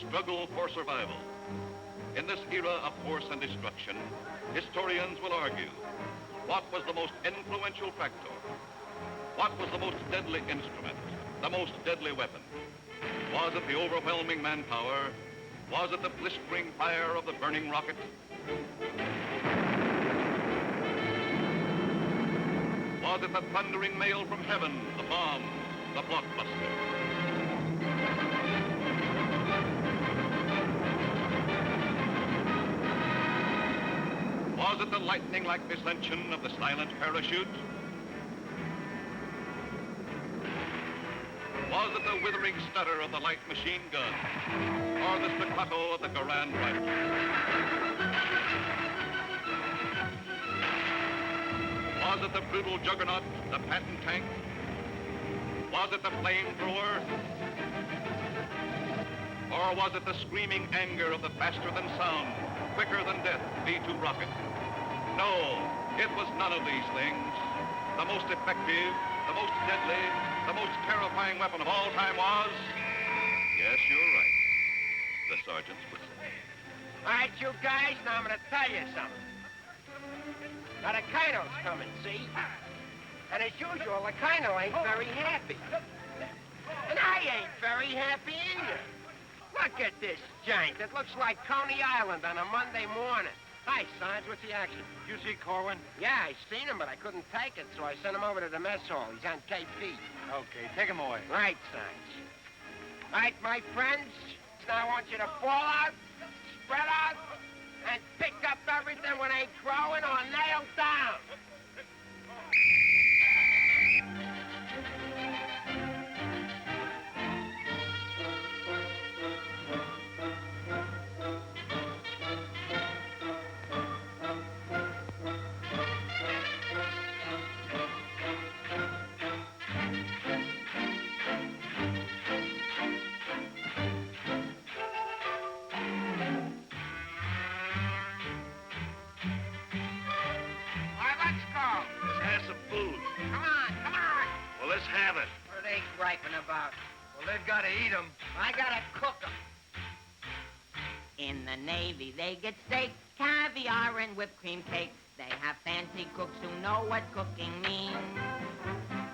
struggle for survival. In this era of force and destruction, historians will argue, what was the most influential factor? What was the most deadly instrument, the most deadly weapon? Was it the overwhelming manpower? Was it the blistering fire of the burning rocket? Was it the thundering mail from heaven, the bomb, the blockbuster? Was it the lightning-like descension of the silent parachute? Was it the withering stutter of the light machine gun? Or the staccato of the Garand rifle? Was it the brutal juggernaut, the Patton tank? Was it the flamethrower? Or was it the screaming anger of the faster-than-sound, quicker-than-death V-2 rocket? No, it was none of these things. The most effective, the most deadly, the most terrifying weapon of all time was... Yes, you're right. The sergeant's whistle. All right, you guys, now I'm going to tell you something. Now, the Colonel's coming, see? And as usual, the Colonel ain't very happy. And I ain't very happy either. Look at this giant. It looks like Coney Island on a Monday morning. Hi, Sarge, what's the action? You see Korwin? Yeah, I seen him, but I couldn't take it, so I sent him over to the mess hall. He's on KP. Okay, take him away. Right, Sarge. All right, my friends, now I want you to fall out, spread out, and pick up everything when ain't growing or nailed down. Have it. What are they griping about? Well, they've got to eat them. I gotta cook them. In the Navy, they get steak, caviar, and whipped cream cake. They have fancy cooks who know what cooking means.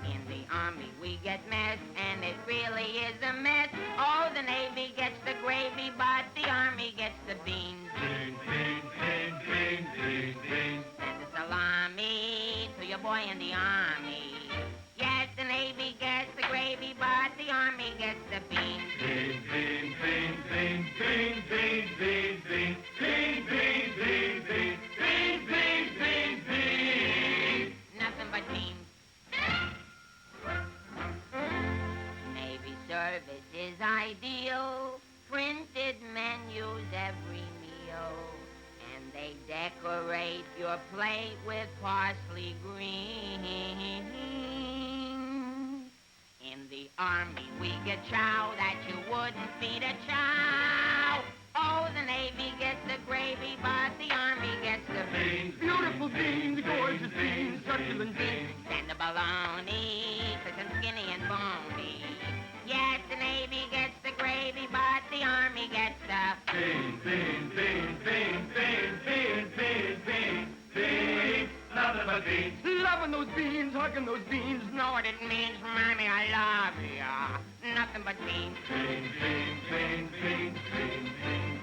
In the Army, we get mess, and it really is a mess. Oh, the Navy gets the gravy, but the Army gets the beans. Beans, beans, beans, beans, beans, beans. Send the salami to your boy in the Army. Yes, the Navy gets the gravy, but the Army gets the beans. Beans, beans, beans, beans, beans, beans, beans, beans, beans, beans, beans, beans, beans, beans, beans, beans. Nothing but beans. Navy service is ideal. Printed menus every meal. And they decorate your plate with parsley green. In the Army, we get chow that you wouldn't feed a chow. Oh, the Navy gets the gravy, but the Army gets the beans. Beautiful beans, gorgeous beans, succulent beans. And the bologna, crisp and skinny and bony. Yes, the Navy gets the gravy, but the Army gets the beans, beans, beans, beans, beans, beans, beans, beans, beans. Nothing but beans. Loving those beans, hugging those beans. No, it didn't mean, Mommy, I love ya. Nothing but beans. Beans, beans, beans, beans, beans, beans.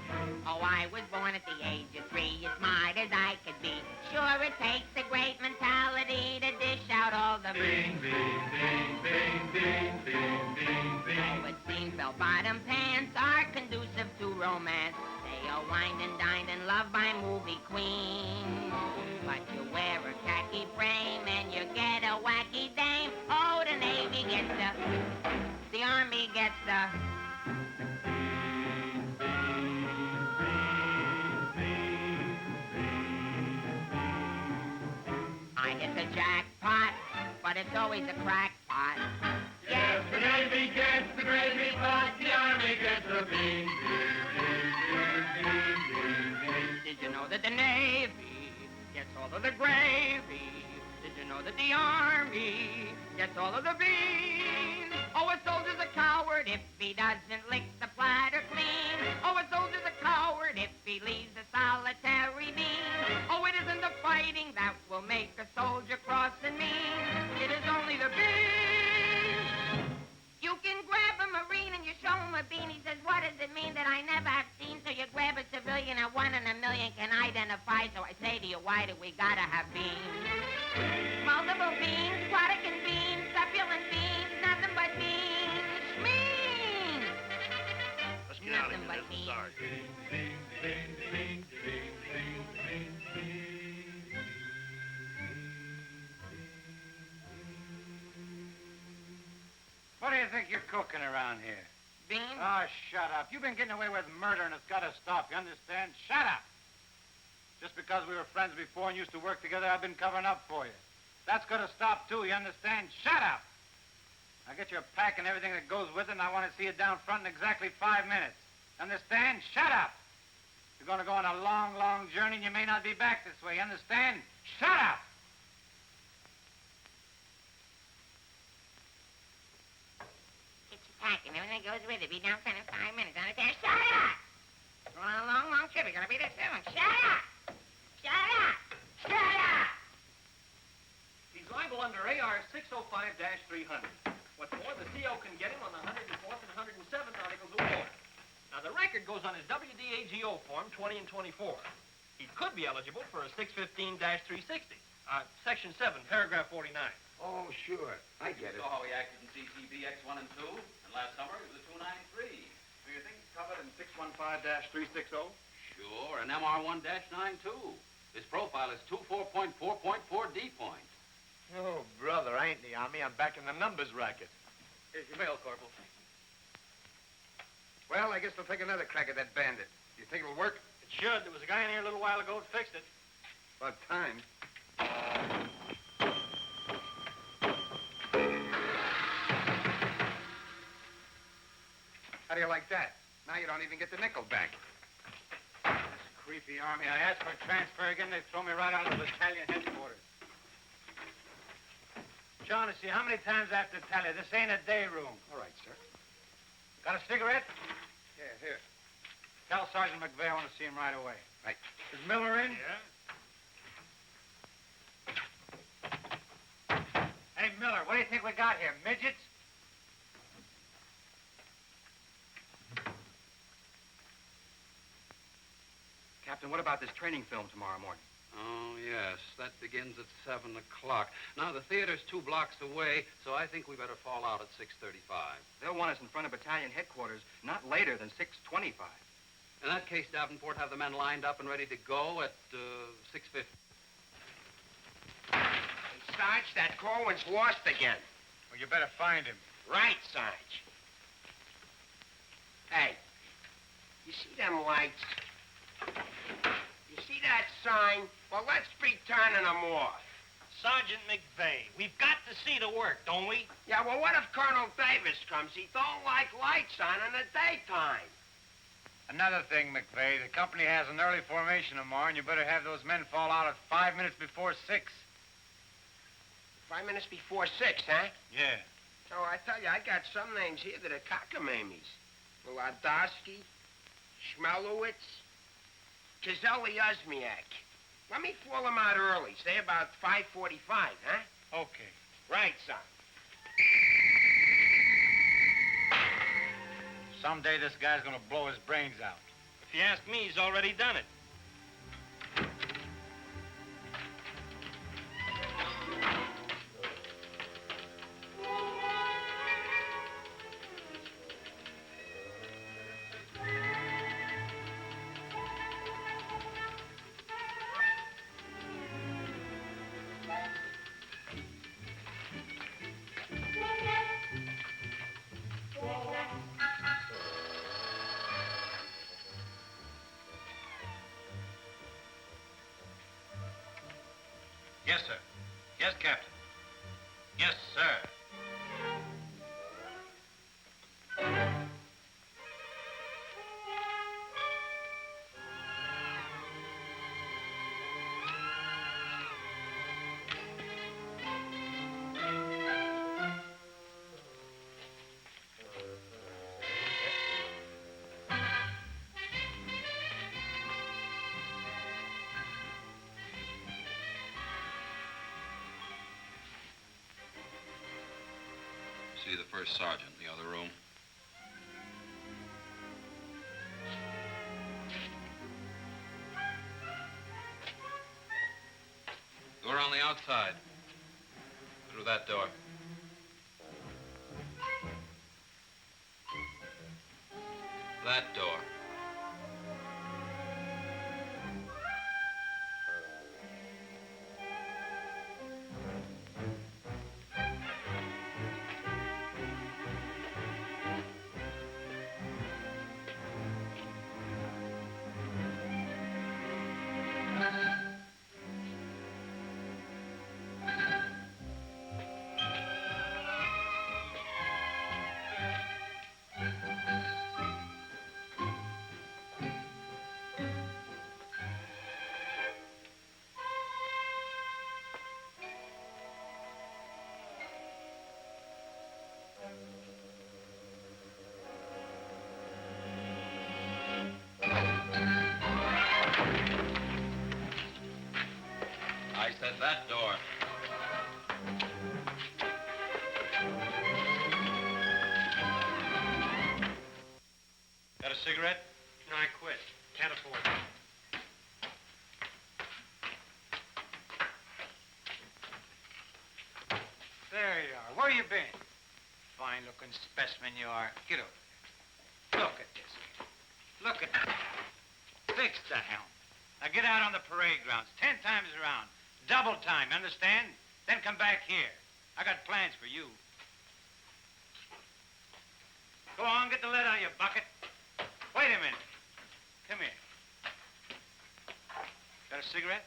Oh, I was born at the age of 3, as smart as I could be. Sure, it takes a great mentality to dish out all the beans, beans, beans, beans, beans, beans, beans, beans. Oh, it seems bell-bottom pants are conducive to romance. They are wined and dined and loved by movie queens. But you wear a khaki frame and you get a wacky dame. Oh, the Navy gets the Army gets the... I hit the jackpot, but it's always a crackpot. Yes, the Navy gets the gravy, but the Army gets the beans. Did you know that the Navy gets all of the gravy? Did you know that the Army gets all of the beans? Oh, a soldier's a coward if he doesn't lick the platter clean. Oh, hurt if he leaves a solitary beam. Oh, it isn't the fighting that will make a soldier cross and mean. It is only the beam. You can grab a Marine and you show him a bean. He says, what does it mean that I never have seen? So you grab a civilian and 1 in a million can identify. So I say to you, why do we gotta have beans? Multiple beans, Quadecan beans, succulent beans, nothing but beans. Schmeans! Let's get out of Nothing here. but This is ours. What do you think you're cooking around here? Beans? Oh, shut up. You've been getting away with murder, and it's got to stop. You understand? Shut up. Just because we were friends before and used to work together, I've been covering up for you. That's got to stop, too. You understand? Shut up. Now get your pack and everything that goes with it, and I want to see you down front in exactly 5 minutes. Understand? Shut up. You're going to go on a long, long journey, and you may not be back this way. You understand? Shut up. Get your pack and everything that goes with it. Be down front in 5 minutes. Understand? Shut up! We're on a long, long trip. You're gonna be there soon. Shut up! Shut up! Shut up! He's liable under AR 605-300. What's more, the CO can get him on the 104th and 107th Articles of War. Now, the record goes on his WDAGO form 20 and 24. He could be eligible for a 615-360. Section 7, paragraph 49. Oh, sure. I get it. So how he acted in CCB X1 and 2, and last summer he was a 293. Do you think it's covered in 615-360? Sure, and MR1-9 too. His profile is 24.4.4 D point. Oh, brother, I ain't in the Army. I'm back in the numbers racket. Here's your mail, Corporal. Well, I guess we'll take another crack at that bandit. You think it'll work? It should. There was a guy in here a little while ago that fixed it. About time. How do you like that? Now you don't even get the nickel back. This creepy Army. I asked for a transfer again. They throw me right out of the battalion headquarters. Shaughnessy, how many times I have to tell you? This ain't a day room. All right, sir. Got a cigarette? Yeah, here. Tell Sergeant McVey I want to see him right away. Right. Is Miller in? Yeah? Hey, Miller, what do you think we got here? Midgets? Captain, what about this training film tomorrow morning? Oh, yes, that begins at 7 o'clock. Now, the theater's 2 blocks away, so I think we better fall out at 6:35. They'll want us in front of battalion headquarters not later than 6:25. In that case, Davenport, have the men lined up and ready to go at 6:50. Hey, Sarge, that Korwin's lost again. Well, you better find him. Right, Sarge. Hey, you see them lights? You see that sign? Well, let's be turning them off. Sergeant McVey, we've got to see the work, don't we? Yeah, well, what if Colonel Davis comes? He don't like lights on in the daytime. Another thing, McVey, the company has an early formation tomorrow, and you better have those men fall out at 5 minutes before 6. 5 minutes before 6, huh? Yeah. So I tell you, I got some names here that are cockamammies. Allardice, Schmelowitz, Kazelli Osmiak. Let me fall them out early, say about 5:45, huh? Okay. Right, son. Someday this guy's gonna blow his brains out. If you ask me, he's already done it. Yes, sir. Yes, Captain. Yes, sir. actually the first sergeant in the other room. Door on the outside. Through that door. That door. I said that door. Got a cigarette? No, I quit. Can't afford it. There you are. Where you been? Fine-looking specimen you are. Get over here. Look at this. Look at that. Fix the helm. Now get out on the parade grounds 10 times around. Double time, understand? Then come back here. I got plans for you. Go on, get the lead out of your bucket. Wait a minute. Come here. Got a cigarette?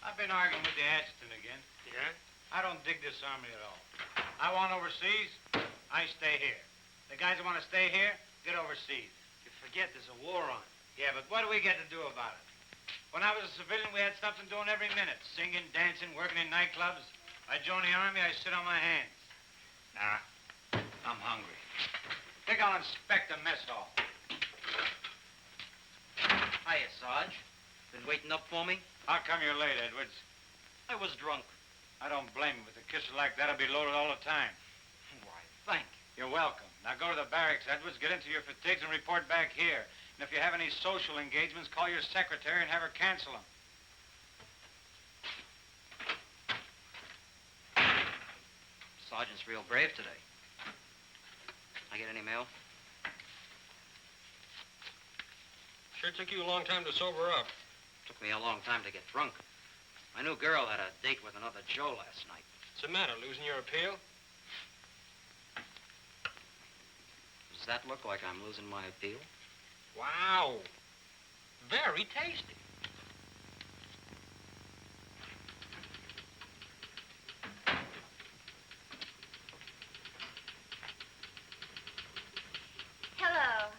I've been arguing with the adjutant again. Yeah? I don't dig this army at all. I want overseas, I stay here. The guys that want to stay here, get overseas. You forget there's a war on. Yeah, but what do we get to do about it? When I was a civilian, we had something doing every minute. Singing, dancing, working in nightclubs. I joined the army, I sit on my hands. Nah, I'm hungry. Think I'll inspect the mess hall. Hiya, Sarge. Been waiting up for me? How come you're late, Edwards? I was drunk. I don't blame you. With a kisser like that, I'll be loaded all the time. Why, thank you. You're welcome. Now go to the barracks, Edwards, get into your fatigues and report back here. And if you have any social engagements, call your secretary and have her cancel them. Sergeant's real brave today. I get any mail? Sure took you a long time to sober up. Took me a long time to get drunk. My new girl had a date with another Joe last night. What's the matter, losing your appeal? Does that look like I'm losing my appeal? Wow. Very tasty. Hello.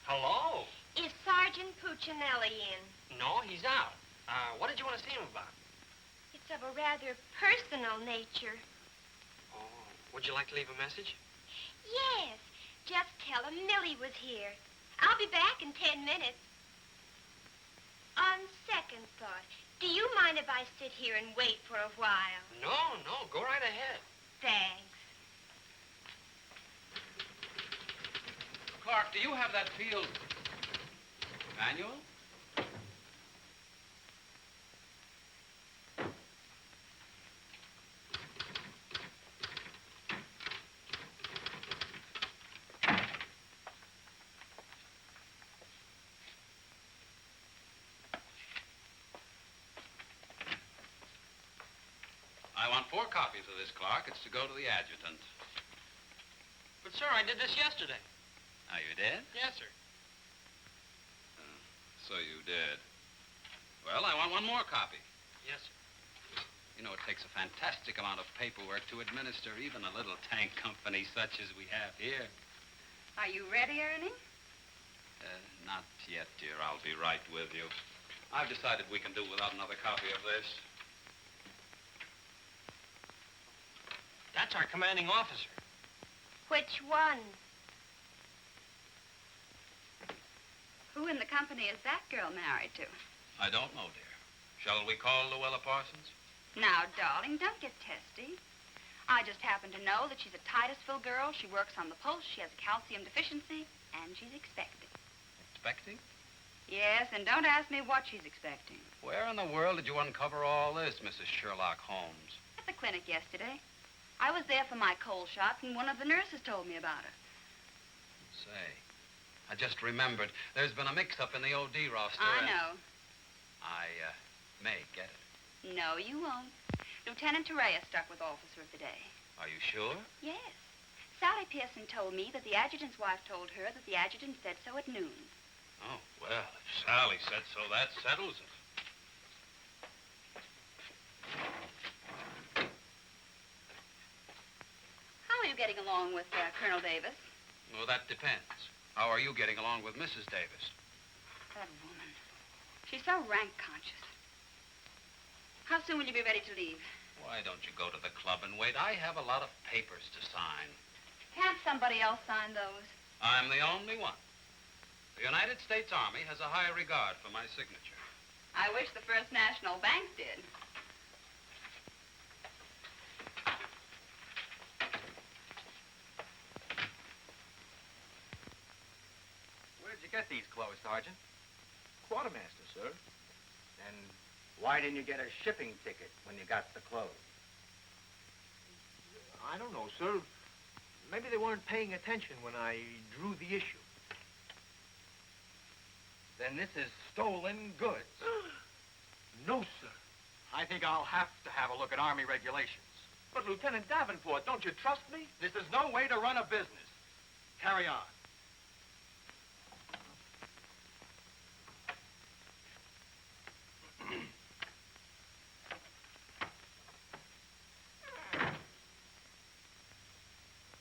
Hello. Is Sergeant Puccinelli in? No, he's out. What did you want to see him about? It's of a rather personal nature. Oh, would you like to leave a message? Yes. Just tell him Millie was here. I'll be back in 10 minutes. On second thought, do you mind if I sit here and wait for a while? No, go right ahead. Thanks. Clark, do you have that field manual? I want 4 copies of this, Clark. It's to go to the adjutant. But, sir, I did this yesterday. Oh, you did? Yes, sir. So you did. Well, I want 1 more copy. Yes, sir. You know, it takes a fantastic amount of paperwork to administer even a little tank company such as we have here. Are you ready, Ernie? Not yet, dear. I'll be right with you. I've decided we can do without another copy of this. That's our commanding officer. Which one? Who in the company is that girl married to? I don't know, dear. Shall we call Luella Parsons? Now, darling, don't get testy. I just happen to know that she's a Titusville girl. She works on the post. She has a calcium deficiency, and she's expecting. Expecting? Yes, and don't ask me what she's expecting. Where in the world did you uncover all this, Mrs. Sherlock Holmes? At the clinic yesterday. I was there for my cold shots, and one of the nurses told me about her. Say, I just remembered. There's been a mix-up in the OD roster. I know. I may get it. No, you won't. Lieutenant Torreya stuck with Officer of the Day. Are you sure? Yes. Sally Pearson told me that the adjutant's wife told her that the adjutant said so at noon. Oh, well, if Sally said so, that settles it. How are you getting along with Colonel Davis? Well, that depends. How are you getting along with Mrs. Davis? That woman. She's so rank conscious. How soon will you be ready to leave? Why don't you go to the club and wait? I have a lot of papers to sign. Can't somebody else sign those? I'm the only one. The United States Army has a high regard for my signature. I wish the First National Bank did. Where'd you get these clothes, Sergeant? Quartermaster, sir. And why didn't you get a shipping ticket when you got the clothes? I don't know, sir. Maybe they weren't paying attention when I drew the issue. Then this is stolen goods. No, sir. I think I'll have to have a look at Army regulations. But, Lieutenant Davenport, don't you trust me? This is no way to run a business. Carry on.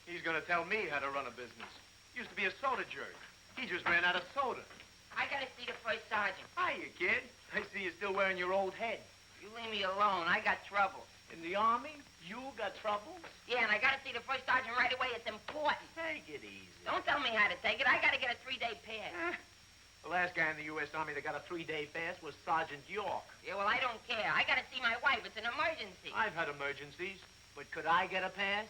He's going to tell me how to run a business. Used to be a soda jerk. He just ran out of soda. I gotta see the first sergeant. Hiya, kid. I see you're still wearing your old head. You leave me alone. I got trouble. In the Army, you got troubles? Yeah, and I gotta see the first sergeant right away. It's important. Take it easy. Don't tell me how to take it. I gotta get a 3-day pass. The last guy in the U.S. Army that got a 3-day pass was Sergeant York. Yeah, well, I don't care. I gotta see my wife. It's an emergency. I've had emergencies, but could I get a pass?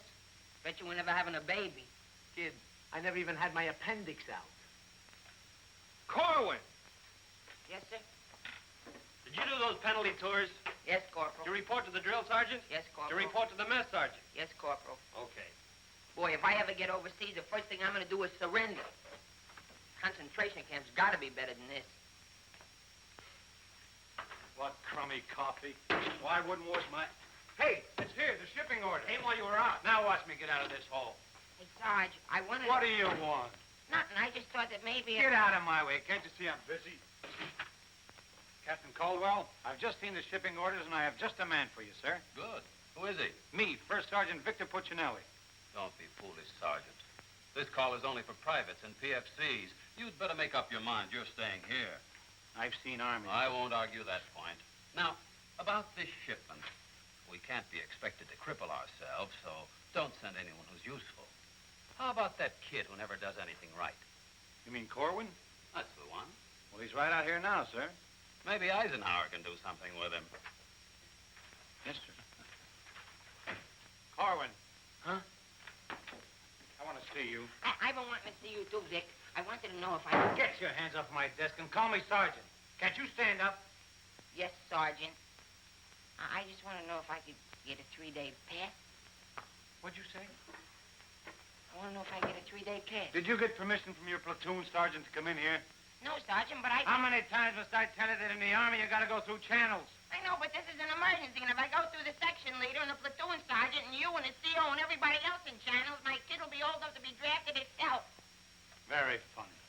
Bet you were never having a baby. Kid, I never even had my appendix out. Korwin! Yes, sir? Did you do those penalty tours? Yes, Corporal. Did you report to the drill sergeant? Yes, Did Corporal. you report to the mess sergeant? Yes, Corporal. Okay. Boy, if I ever get overseas, the first thing I'm gonna do is surrender. Concentration camp's gotta be better than this. What crummy coffee. Why wouldn't wash my... Hey, it's here, the shipping order. Came while you were out. Now watch me get out of this hole. Hey, Sarge, I wanted... What do you want? Nothing. I just thought that maybe... Get out of my way. Can't you see I'm busy? Captain Caldwell, I've just seen the shipping orders, and I have just a man for you, sir. Good. Who is he? Me, First Sergeant Victor Puccinelli. Don't be foolish, Sergeant. This call is only for privates and PFCs. You'd better make up your mind. You're staying here. I've seen Army. I won't argue that point. Now, about this shipment. We can't be expected to cripple ourselves, so don't send anyone who's useful. How about that kid who never does anything right? You mean Korwin? That's the one. Well, he's right out here now, sir. Maybe Eisenhower can do something with him. Yes, sir. Korwin. Huh? I want to see you. I've been wanting to see you too, Vic. I wanted to know if I could... Get your hands off my desk and call me Sergeant. Can't you stand up? Yes, Sergeant. I just want to know if I could get a 3-day pass. What'd you say? I want to know if I get a 3-day pass. Did you get permission from your platoon sergeant to come in here? No, Sergeant, but I... How many times must I tell you that in the Army you gotta go through channels? I know, but this is an emergency, and if I go through the section leader and the platoon sergeant and you and the CO and everybody else in channels, my kid will be old enough to be drafted itself. Very funny.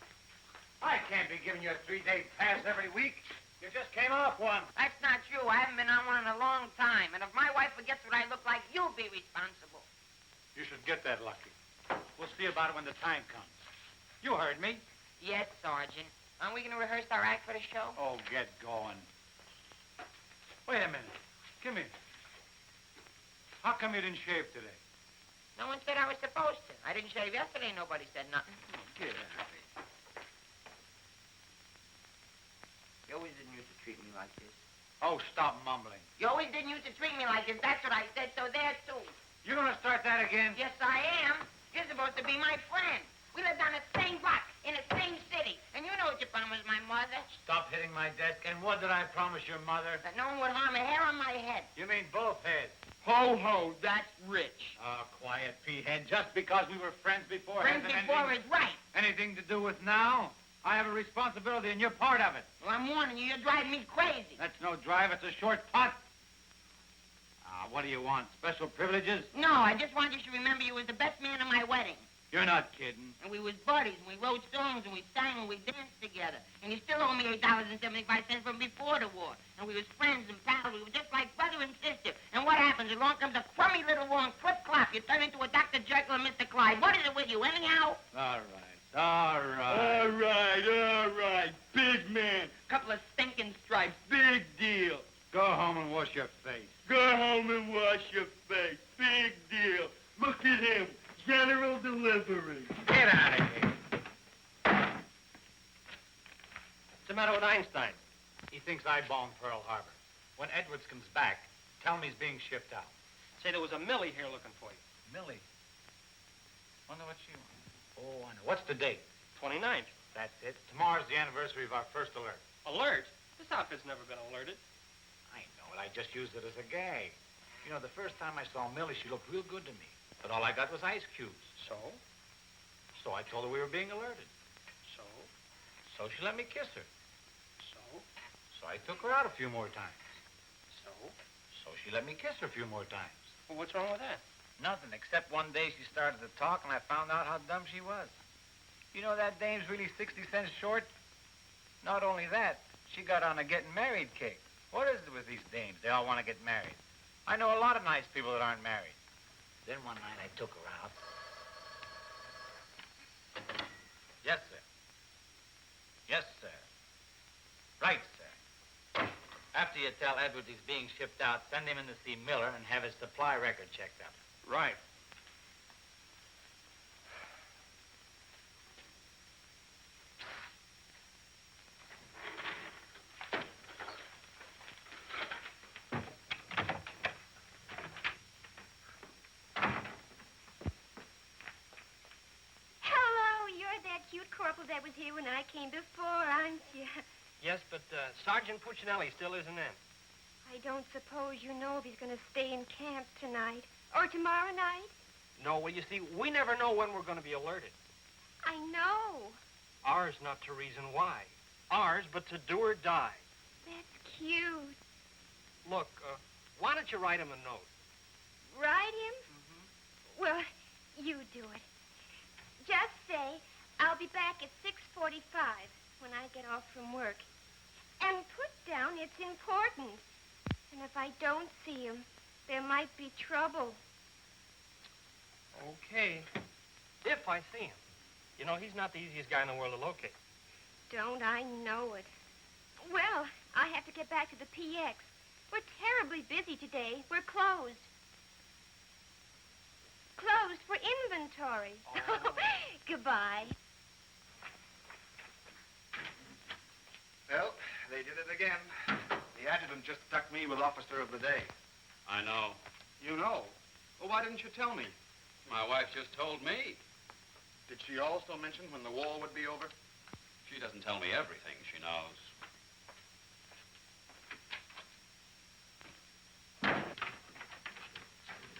I can't be giving you a 3-day pass every week. You just came off one. That's not true. I haven't been on one in a long time, and if my wife forgets what I look like, you'll be responsible. You should get that lucky. We'll see about it when the time comes. You heard me. Yes, Sergeant. Aren't we going to rehearse our act for the show? Oh, get going. Wait a minute. Come here. How come you didn't shave today? No one said I was supposed to. I didn't shave yesterday. Nobody said nothing. Get out of here. You always didn't used to treat me like this. Oh, stop mumbling. You always didn't used to treat me like this. That's what I said, so there, too. You gonna start that again? Yes, I am. You're supposed to be my friend. We lived on the same block, in the same city. And you know what you promised my mother. Stop hitting my desk. And what did I promise your mother? That no one would harm a hair on my head. You mean both heads? Ho, ho, that's rich. Oh, quiet, P-head. Just because we were friends before... Friends before is right. Anything to do with now? I have a responsibility, and you're part of it. Well, I'm warning you, you're driving me crazy. That's no drive. It's a short putt. What do you want? Special privileges? No, I just want you to remember you was the best man at my wedding. You're not kidding. And we was buddies, and we wrote songs, and we sang, and we danced together. And you still owe me $8.75 from before the war. And we was friends and pals. We were just like brother and sister. And what happens? Along comes a crummy little war and clip-clop. You turn into a Dr. Jekyll and Mr. Clyde. What is it with you, anyhow? All right. Big man. Couple of stinking stripes. Big deal. Go home and wash your face. Go home and wash your face. Big deal. Look at him. General delivery. Get out of here. What's the matter with Einstein? He thinks I bombed Pearl Harbor. When Edwards comes back, tell me he's being shipped out. Say there was a Millie here looking for you. Millie? Wonder what she wants. Oh, I know. What's the date? 29th. That's it. Tomorrow's the anniversary of our first alert. Alert? This outfit's never been alerted. I know it. I just used it as a gag. You know, the first time I saw Millie, she looked real good to me. But all I got was ice cubes. So? So I told her we were being alerted. So? So she let me kiss her. So? So I took her out a few more times. So? So she let me kiss her a few more times. Well, what's wrong with that? Nothing, except one day she started to talk and I found out how dumb she was. You know that dame's really 60 cents short? Not only that, she got on a getting married kick. What is it with these dames? They all want to get married. I know a lot of nice people that aren't married. Then one night I took her out. Yes, sir. Yes, sir. Right, sir. After you tell Edwards he's being shipped out, send him in to see Miller and have his supply record checked up. Right. That was here when I came before, aren't you? Yes, but Sergeant Puccinelli still isn't in. I don't suppose you know if he's going to stay in camp tonight or tomorrow night? No, well, you see, we never know when we're going to be alerted. I know. Ours not to reason why. Ours, but to do or die. That's cute. Look, why don't you write him a note? Write him? Mm-hmm. Well, you do it. Just say, I'll be back at 6:45 when I get off from work. And put down it's important. And if I don't see him, there might be trouble. Okay. If I see him. You know, he's not the easiest guy in the world to locate. Don't I know it? Well, I have to get back to the PX. We're terribly busy today. We're closed. Closed for inventory. Oh. Goodbye. Well, they did it again. The adjutant just stuck me with Officer of the Day. I know. You know? Well, why didn't you tell me? My wife just told me. Did she also mention when the war would be over? She doesn't tell me everything she knows.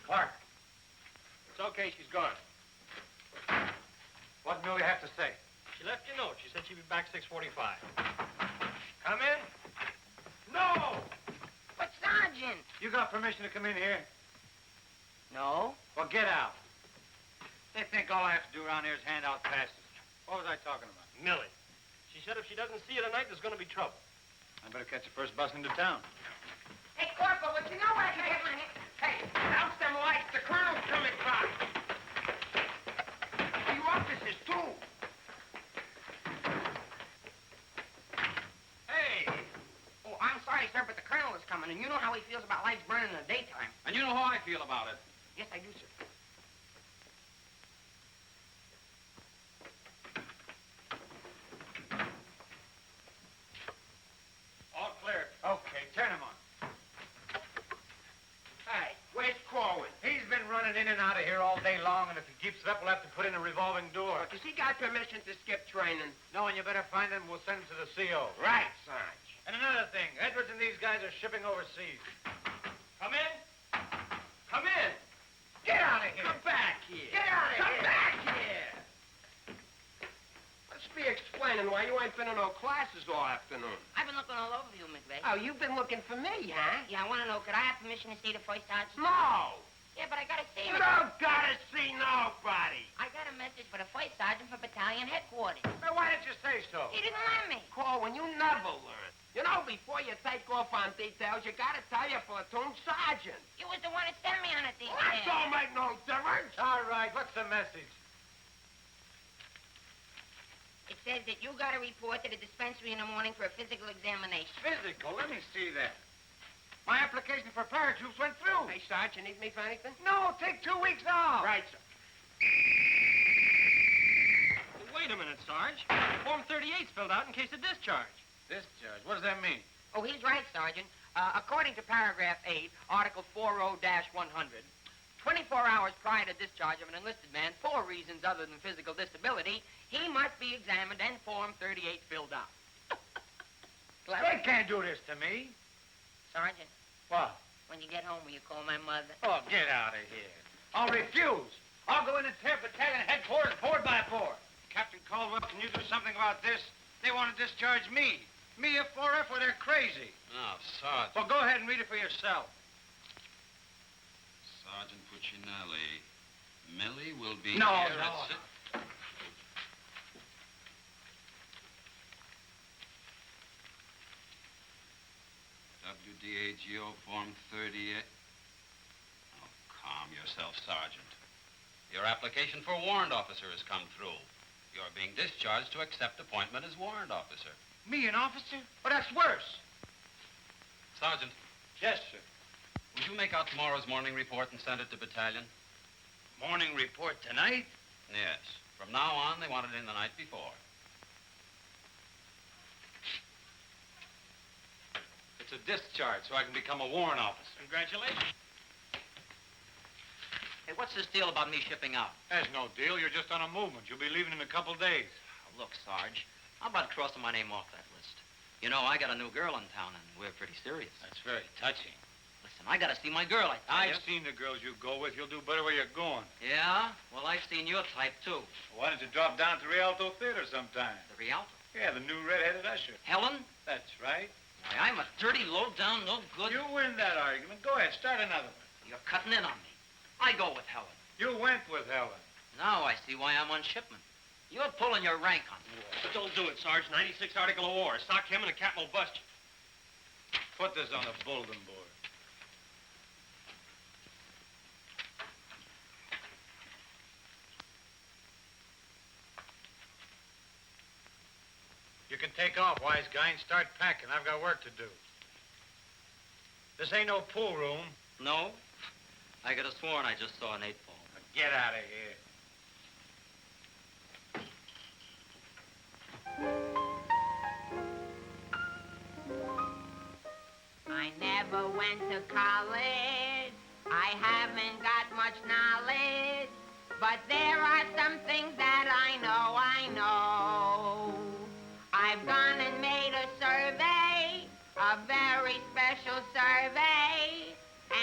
Clark, It's okay, she's gone. what do Millie have to say? She left you a note. She said she'd be back 6:45. Come in. No! But, Sergeant! You got permission to come in here? No. Well, get out. They think all I have to do around here is hand out passes. What was I talking about? Millie. She said if she doesn't see you tonight, there's going to be trouble. I better catch the first bus into town. Hey, Corporal, but you know what I can hit my head? Hey, douse them lights. The colonel's coming by. You officers, too. Hey! Oh, I'm sorry, sir, but the colonel is coming, and you know how he feels about lights burning in the daytime. And you know how I feel about it. Yes, I do, sir. running in and out of here all day long, and if he keeps it up, we'll have to put in a revolving door. Does he got permission to skip training? No, and you better find him. We'll send him to the CO. Right, Sarge. And another thing, Edwards and these guys are shipping overseas. Come in. Come in. Get out of here. Come back here. Get out of here. Come back here. Let's be explaining why you ain't been in no classes all afternoon. I've been looking all over you, McVey. Oh, you've been looking for me, huh? Yeah, I want to know, could I have permission to see the first sergeant? No. Yeah, but I got to see You him. don't gotta see nobody. I got a message for the first sergeant for battalion headquarters. Now, why didn't you say so? He didn't let me. Korwin, you never learn. You know, before you take off on details, you gotta tell your platoon sergeant. You was the one that sent me on a detail. That don't make no difference. All right, what's the message? It says that you got to report to the dispensary in the morning for a physical examination. Physical? Let me see that. My application for paratroops went through. Hey, Sarge, you need me for anything? No, take 2 weeks off. Right, sir. Well, wait a minute, Sarge. Form 38's filled out in case of discharge. Discharge? What does that mean? Oh, he's right, Sergeant. According to paragraph 8, Article 40-100, 24 hours prior to discharge of an enlisted man for reasons other than physical disability, he must be examined and Form 38 filled out. They can't do this to me. Sergeant, What? when you get home, will you call my mother? Oh, get out of here. I'll refuse. I'll go in and tear battalion headquarters board by board. Captain Caldwell, can you do something about this? They want to discharge me. Me, a 4F, well, they're crazy. Now, Sergeant. Well, go ahead and read it for yourself. Sergeant Puccinelli. Millie will be No, here no. at six. WDAGO Form 38. Oh, calm yourself, Sergeant. Your application for warrant officer has come through. You're being discharged to accept appointment as warrant officer. Me, an officer? Well, that's worse. Sergeant, Yes, sir. would you make out tomorrow's morning report and send it to battalion? Morning report tonight? Yes. From now on, they want it in the night before. It's a discharge, so I can become a warrant officer. Congratulations. Hey, what's this deal about me shipping out? There's no deal. You're just on a movement. You'll be leaving in a couple days. Oh, look, Sarge, how about crossing my name off that list? You know, I got a new girl in town, and we're pretty serious. That's very touching. Listen, I got to see my girl, I tell you. I've seen the girls you go with. You'll do better where you're going. Yeah? Well, I've seen your type, too. Why don't you drop down to Rialto Theater sometime? The Rialto. Yeah, the new red-headed usher. Helen? That's right. Why, I'm a dirty, low-down, no good... You win that argument. Go ahead, start another one. You're cutting in on me. I go with Helen. You went with Helen. Now I see why I'm on shipment. You're pulling your rank on me. But don't do it, Sarge. 96 Article of War. Sock him and the captain will bust you. Put this on the bulletin board. You can take off, wise guy, and start packing. I've got work to do. This ain't no pool room. No? I could have sworn I just saw an 8-ball. Now get out of here. I never went to college. I haven't got much knowledge. But there are some things that I know. I've gone and made a survey, a very special survey,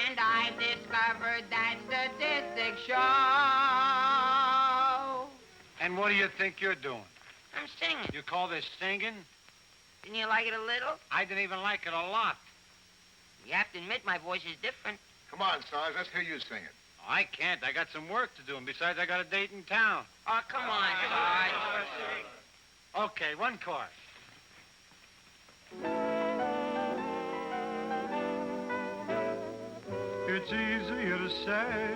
and I've discovered that statistics show. And what do you think you're doing? I'm singing. You call this singing? Didn't you like it a little? I didn't even like it a lot. You have to admit my voice is different. Come on, Sarge, let's hear you sing it. I can't. I got some work to do, and besides, I got a date in town. Oh, come on, Sarge. Okay, one chord. It's easier to say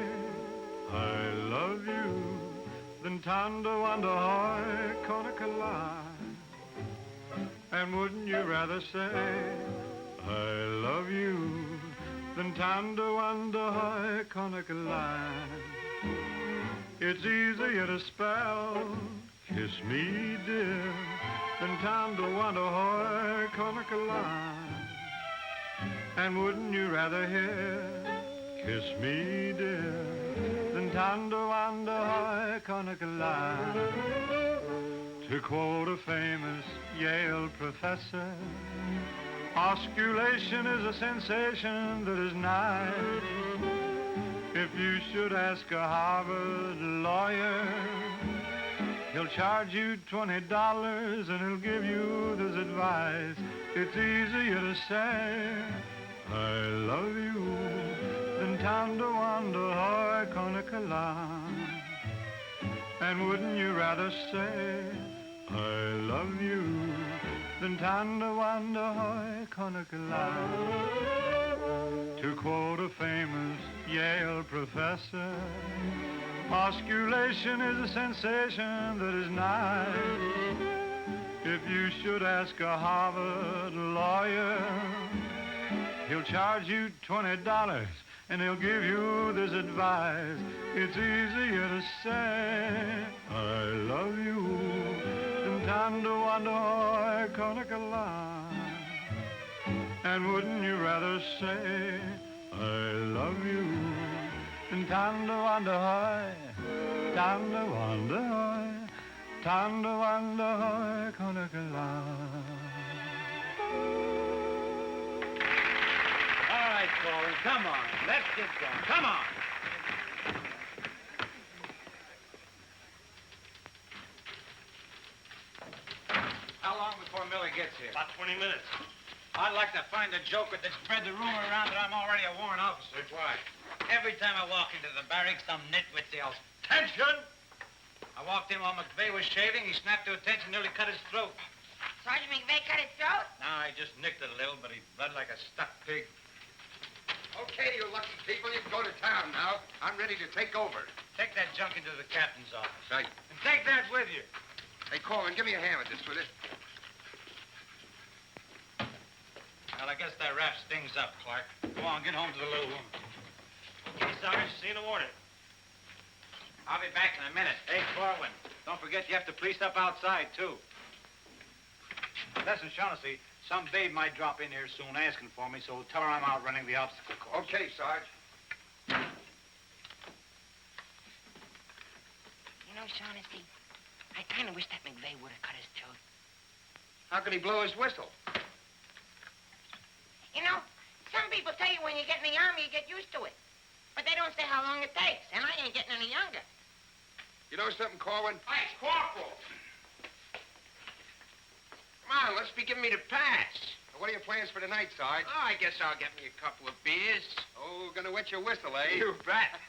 I love you than tando under high Konakala. And wouldn't you rather say I love you than tando under high Konakala? It's easier to spell kiss me dear than tando under high Konakala. And wouldn't you rather hear kiss me dear Den tando wanda hoi konakala. To quote a famous Yale professor, osculation is a sensation that is nice. If you should ask a Harvard lawyer, he'll charge you $20 and he'll give you this advice. It's easier to say, I love you, than tanda wanda hoi konakala. And wouldn't you rather say, I love you, than tanda wanda hoi konakala? To quote a famous Yale professor, osculation is a sensation that is nice. If you should ask a Harvard lawyer, he'll charge you $20 and he'll give you this advice. It's easier to say, I love you, than tanda wanda hoi konakala. And wouldn't you rather say, I love you, than tanda wanda hoi, tanda wanda hoi, tanda wanda hoi konakala. All right, Korwin, come on. Let's get going. Come on. How long before Millie gets here? About 20 minutes. I'd like to find a joker that spread the rumor around that I'm already a warrant officer. Why? Every time I walk into the barracks, some nitwit yells, "Attention!" I walked in while McVey was shaving. He snapped to attention, nearly cut his throat. Sergeant McVey cut his throat? No, I just nicked it a little, but he bled like a stuck pig. Okay, you lucky people, you can go to town now. I'm ready to take over. Take that junk into the captain's office. Right. And take that with you. Hey, Korwin, give me a hand with this, will you? Well, I guess that wraps things up, Clark. Go on, get home to the little woman. Okay, Sarge, see you in the morning. I'll be back in a minute. Hey, Korwin, don't forget you have to police up outside, too. Listen, Shaughnessy, some babe might drop in here soon asking for me, so tell her I'm out running the obstacle course. Okay, Sarge. You know, Shaughnessy, I kind of wish that McVey would have cut his throat. How could he blow his whistle? You know, some people tell you when you get in the army, you get used to it. But they don't say how long it takes, and I ain't getting any younger. You know something, Korwin? Hey, Corporal. Come on, let's be giving me the pass. What are your plans for tonight, Sarge? Oh, I guess I'll get me a couple of beers. Oh, gonna wet your whistle, eh? You bet.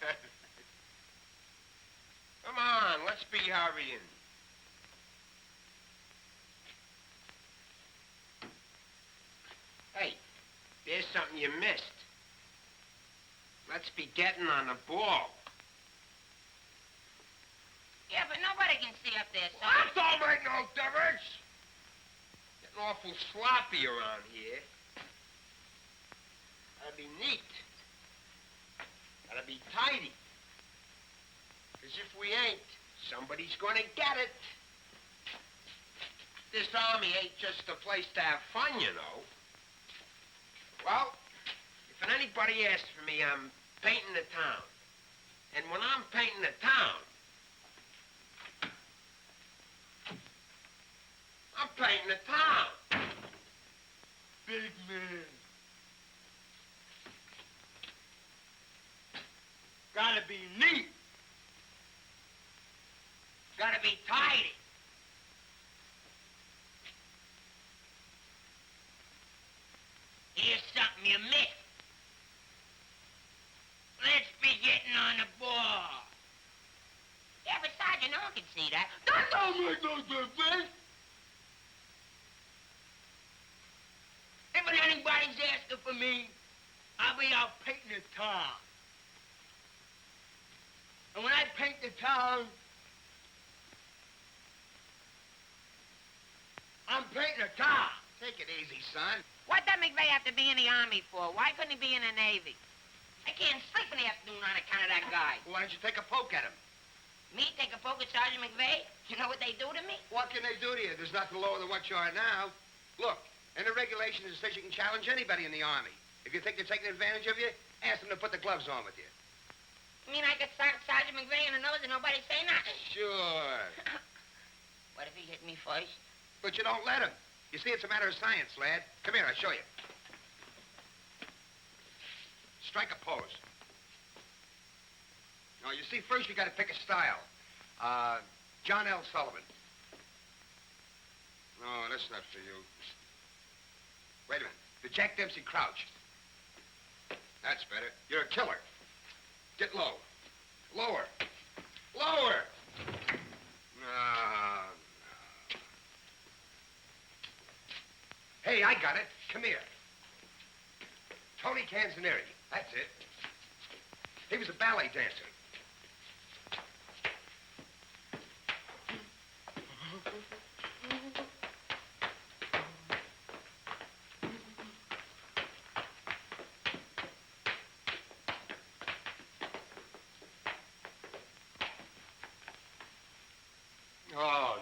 Come on, let's be hurrying. Hey, there's something you missed. Let's be getting on the ball. Yeah, but nobody can see up there, That Sarge. don't make no difference. Getting awful sloppy around here. Gotta be neat. Gotta be tidy. Because if we ain't, somebody's gonna get it. This army ain't just a place to have fun, you know. Well, if anybody asks for me, I'm painting the town. And when I'm painting the town, I'm painting the town. Big man. Gotta be neat. Gotta be tidy. Here's something you missed. Let's be getting on the ball. Yeah, but Sergeant, no one can see that. That don't make no difference. If anybody's asking for me, I'll be out painting the town. And when I paint the town, I'm painting the town. Take it easy, son. What did McVey have to be in the Army for? Why couldn't he be in the Navy? I can't sleep in the afternoon on account of that guy. Why don't you take a poke at him? Me take a poke at Sergeant McVey? You know what they do to me? What can they do to you? There's nothing lower than what you are now. Look, in the regulations, it says you can challenge anybody in the Army. If you think they're taking advantage of you, ask them to put the gloves on with you. You mean I could start Sergeant McVey in the nose and nobody say nothing? Sure. What if he hit me first? But you don't let him. You see, it's a matter of science, lad. Come here, I'll show you. Strike a pose. Now, you see, first you got to pick a style. John L. Sullivan. No, that's not for you. Wait a minute. The Jack Dempsey crouch. That's better. You're a killer. Get low. Lower. Lower. No. Hey, I got it. Come here. Tony Canzoneri. That's it. He was a ballet dancer. Oh,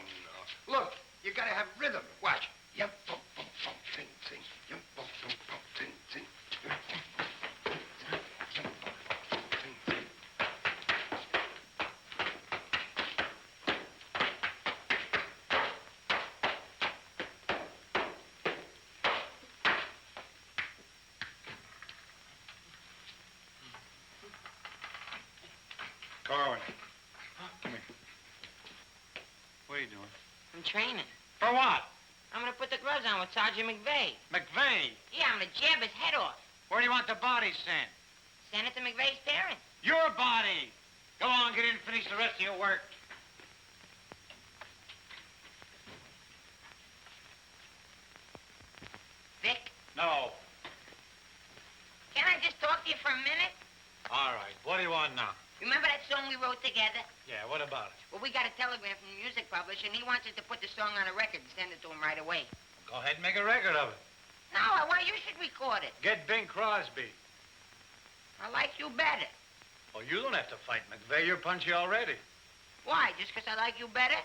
no. Look, you gotta have rhythm. Watch. Yum, bum, bum, bum, ting, ting. Yum, bum, bum, bum, ting, ting. Yum, bum, bum, ting, ting. Korwin. Come here. What are you doing? I'm training. For what? I'm gonna put the gloves on with Sergeant McVey. McVey. Yeah, I'm gonna jab his head off. Where do you want the body sent? Send it to McVey's parents. Your body. Go on, get in and finish the rest of your work. Vic, No. can I just talk to you for a minute? All right. What do you want now? Remember that song we wrote together? Yeah, what about it? Well, we got a telegram from the music publisher, and he wants us to put the song on a record and send it to him right away. Go ahead and make a record of it. No, I want you should record it. Get Bing Crosby. I like you better. Oh, you don't have to fight McVey. You're punchy already. Why? Just 'cause I like you better?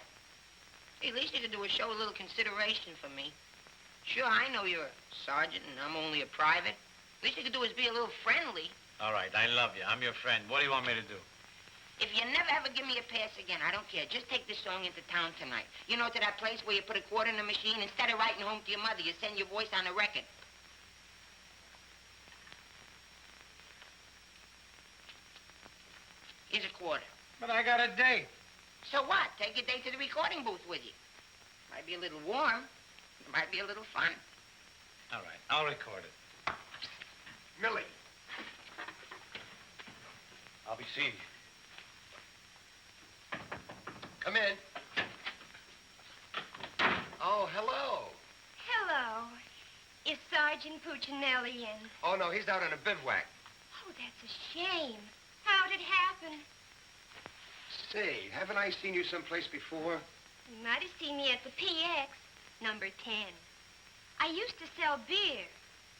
Hey, at least you could do is show a little consideration for me. Sure, I know you're a sergeant and I'm only a private. At least you could do is be a little friendly. All right, I love you. I'm your friend. What do you want me to do? If you never ever give me a pass again, I don't care. Just take this song into town tonight. You know, to that place where you put a quarter in the machine. Instead of writing home to your mother, you send your voice on a record. Here's a quarter. But I got a date. So what? Take your date to the recording booth with you. Might be a little warm. It might be a little fun. All right, I'll record it. Millie. I'll be seeing you. Come in. Oh, hello. Hello. Is Sergeant Puccinelli in? Oh, no, he's out on a bivouac. Oh, that's a shame. How'd it happen? Say, haven't I seen you someplace before? You might have seen me at the PX, number 10. I used to sell beer,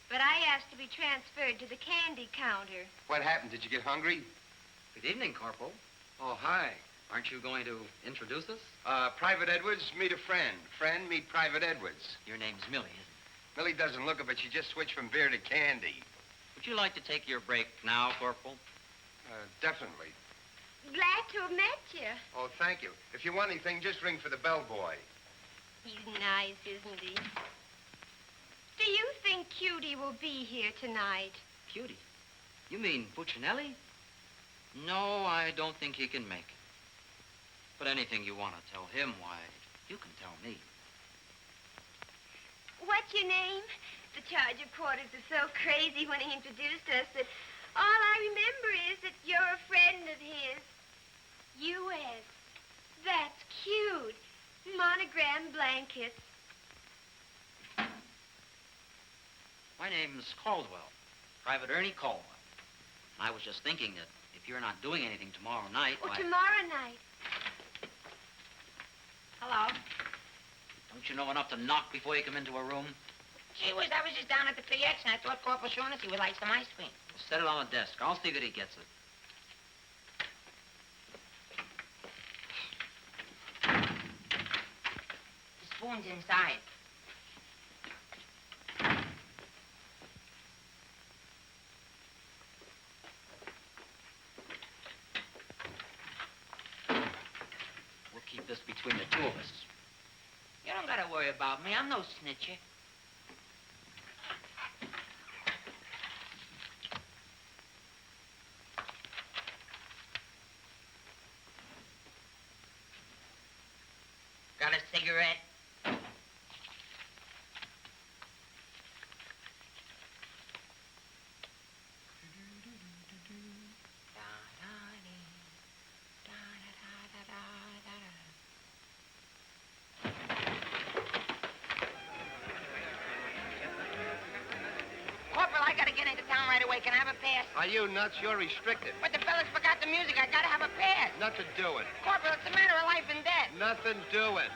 but I asked to be transferred to the candy counter. What happened? Did you get hungry? Good evening, Corporal. Oh, hi. Aren't you going to introduce us? Private Edwards, meet a friend. Friend, meet Private Edwards. Your name's Millie, isn't Millie doesn't look it, but she just switched from beer to candy. it? Would you like to take your break now, Corporal? Definitely. Glad to have met you. Oh, thank you. If you want anything, just ring for the bellboy. He's nice, isn't he? Do you think Cutie will be here tonight? Cutie? You mean Puccinelli? No, I don't think he can make it. But anything you want to tell him, why, you can tell me. What's your name? The charge reporters are so crazy when he introduced us that all I remember is that you're a friend of his. U.S. That's cute. Monogram blankets. My name's Caldwell, Private Ernie Caldwell. I was just thinking that if you're not doing anything tomorrow night, Oh, why... tomorrow night. Hello. Don't you know enough to knock before you come into a room? Gee whiz, I was just down at the PX and I thought Corporal Shaughnessy would like some ice cream. Set it on the desk. I'll see that he gets it. The spoon's inside. between the two of us. You don't gotta worry about me. I'm no snitcher. Got a cigarette? Corporal, I gotta get into town right away. Can I have a pass? Are you nuts? You're restricted. But the fellas forgot the music. I gotta have a pass. Nothing doing. Corporal, it's a matter of life and death. Nothing doing.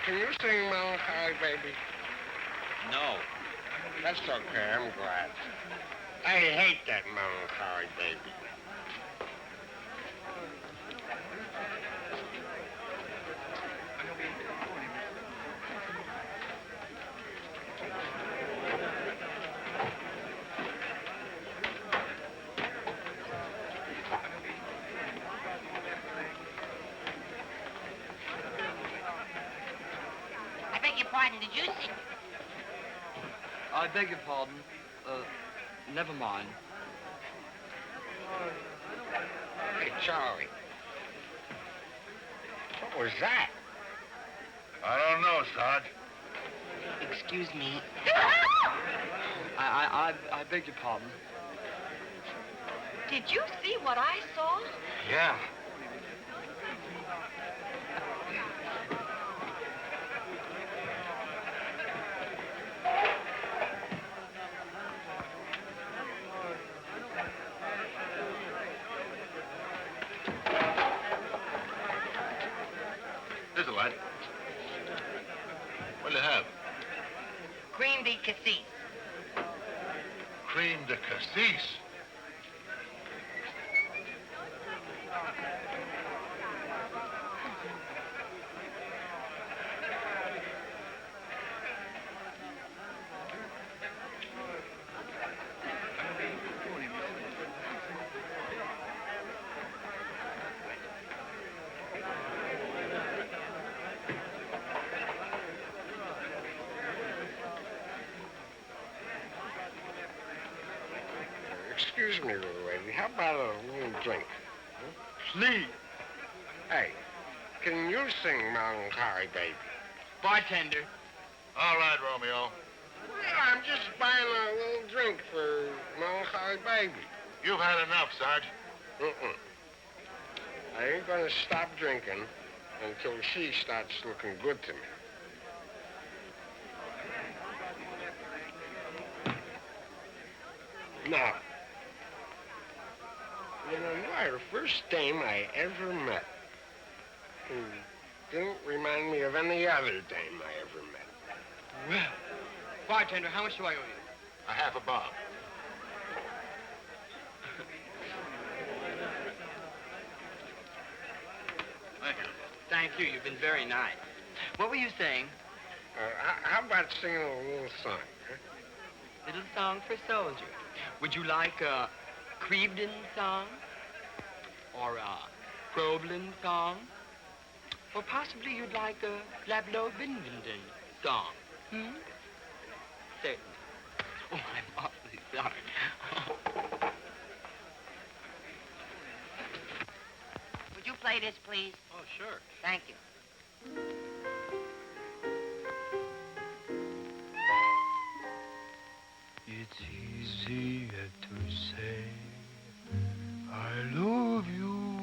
Can you sing Melancholy Baby? No. That's okay, I'm glad. I hate that Melancholy Baby. Pardon, did you see? I beg your pardon. Never mind. Hey, Charlie. What was that? I don't know, Sarge. Excuse me. I beg your pardon. Did you see what I saw? Yeah. Here's a light. What'll you have? Cream de cassis. Cream de cassis. Excuse me, little lady. How about a little drink? Please. Hey, can you sing Melancholy Baby? Bartender. All right, Romeo. Well, I'm just buying a little drink for Melancholy Baby. You've had enough, Sarge. I ain't gonna stop drinking until she starts looking good to me. Now, you know, you are the first dame I ever met who Didn't remind me of any other dame I ever met. Well, bartender, how much do I owe you? A half a bob. Thank you. Thank you. You've been very nice. What were you saying? How about singing a little song, huh? Little song for a soldier. Would you like a Crevedon song? Or a Crowlin song? Or possibly you'd like a Lablo Bindenden song? Certainly. Oh, I'm awfully sorry. Would you play this, please? Oh, sure. Thank you. It's easier to say I love you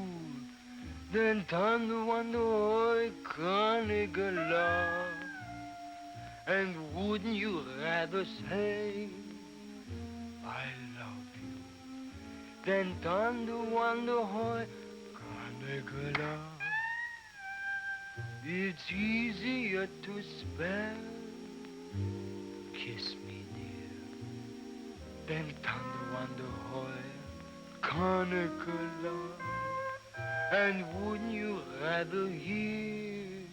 than tanto quando hoy canigala. And wouldn't you rather say I love you than tanto quando hoy canigala? It's easier to spell kiss me dear than tanto quando hoy canigala. And wouldn't you rather hear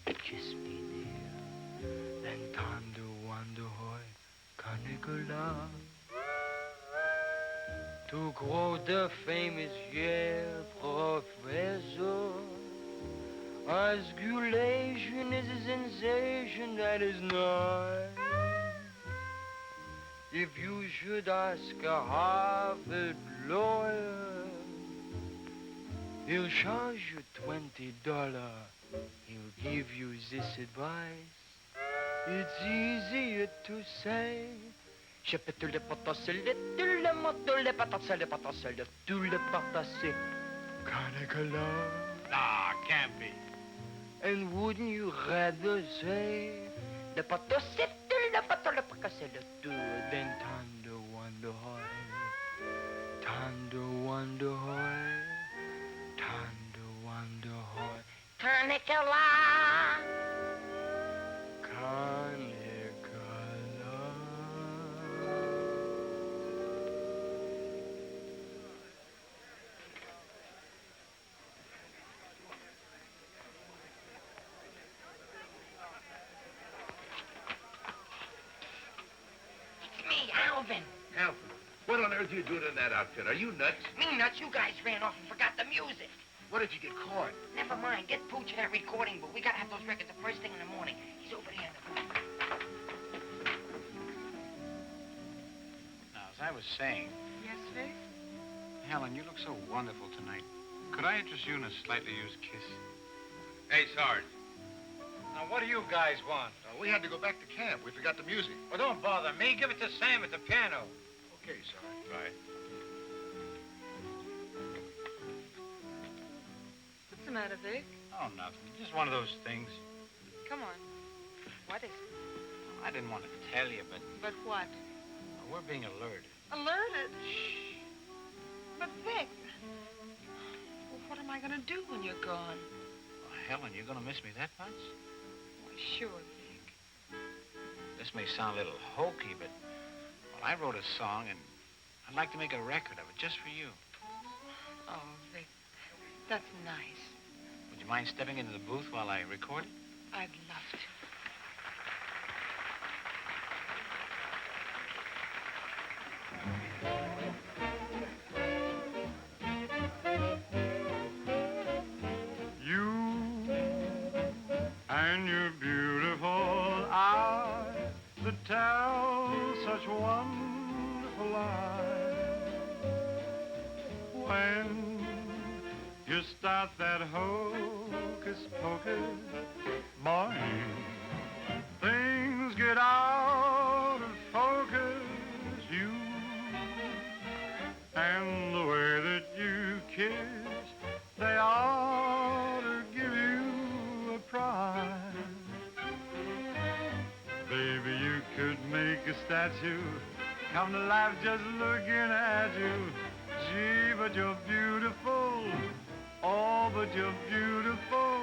kiss me dear than tanto quando hoy canigala? To quote the famous Yale professor, osculation is a sensation that is nice. If you should ask a Harvard lawyer, he'll charge you $20. He'll give you this advice. It's easier to say. Je peux tout le potasser, tout le moto, le potasser, tout le potasser. Canigala. Nah, can't be. And wouldn't you rather say le potasser, tout le potasser, le potasser, le tout, than tando wonder hoy, tando wonder hoy, tando wonder hoy. Canicula. Canicula. It's me, Alvin. Alvin, what on earth are you doing in that outfit? Are you nuts? Me nuts, you guys ran off and forgot the music. What if you get caught? Never mind, get Pooch in that recording booth. We gotta have those records the first thing in the morning. He's over there in the booth. Now, as I was saying, Yes, Vic? Helen, you look so wonderful tonight. Could I interest you in a slightly used kiss? Hey, Sarge. Now, what do you guys want? We had to go back to camp. We forgot the music. Well, don't bother me. Give it to Sam at the piano. Okay, Sarge. Right. What's the matter, Vic? Oh, nothing. Just one of those things. Come on. What is it? I didn't want to tell you, but But what? we're being alerted. Alerted? Shh. But Vic, well, what am I going to do when you're gone? Oh, Helen, you're going to miss me that much? Why, sure, Vic. This may sound a little hokey, but well, I wrote a song, and I'd like to make a record of it just for you. Oh, Vic, that's nice. Would you mind stepping into the booth while I record it? I'd love to. You and your beautiful eyes that tell such wonderful lies. When you start that hocus pocus, boy, things get out of focus. You and the way that you kiss, they ought to give you a prize. Baby, you could make a statue come to life just looking at you. Gee, but you're beautiful. Oh, but you're beautiful.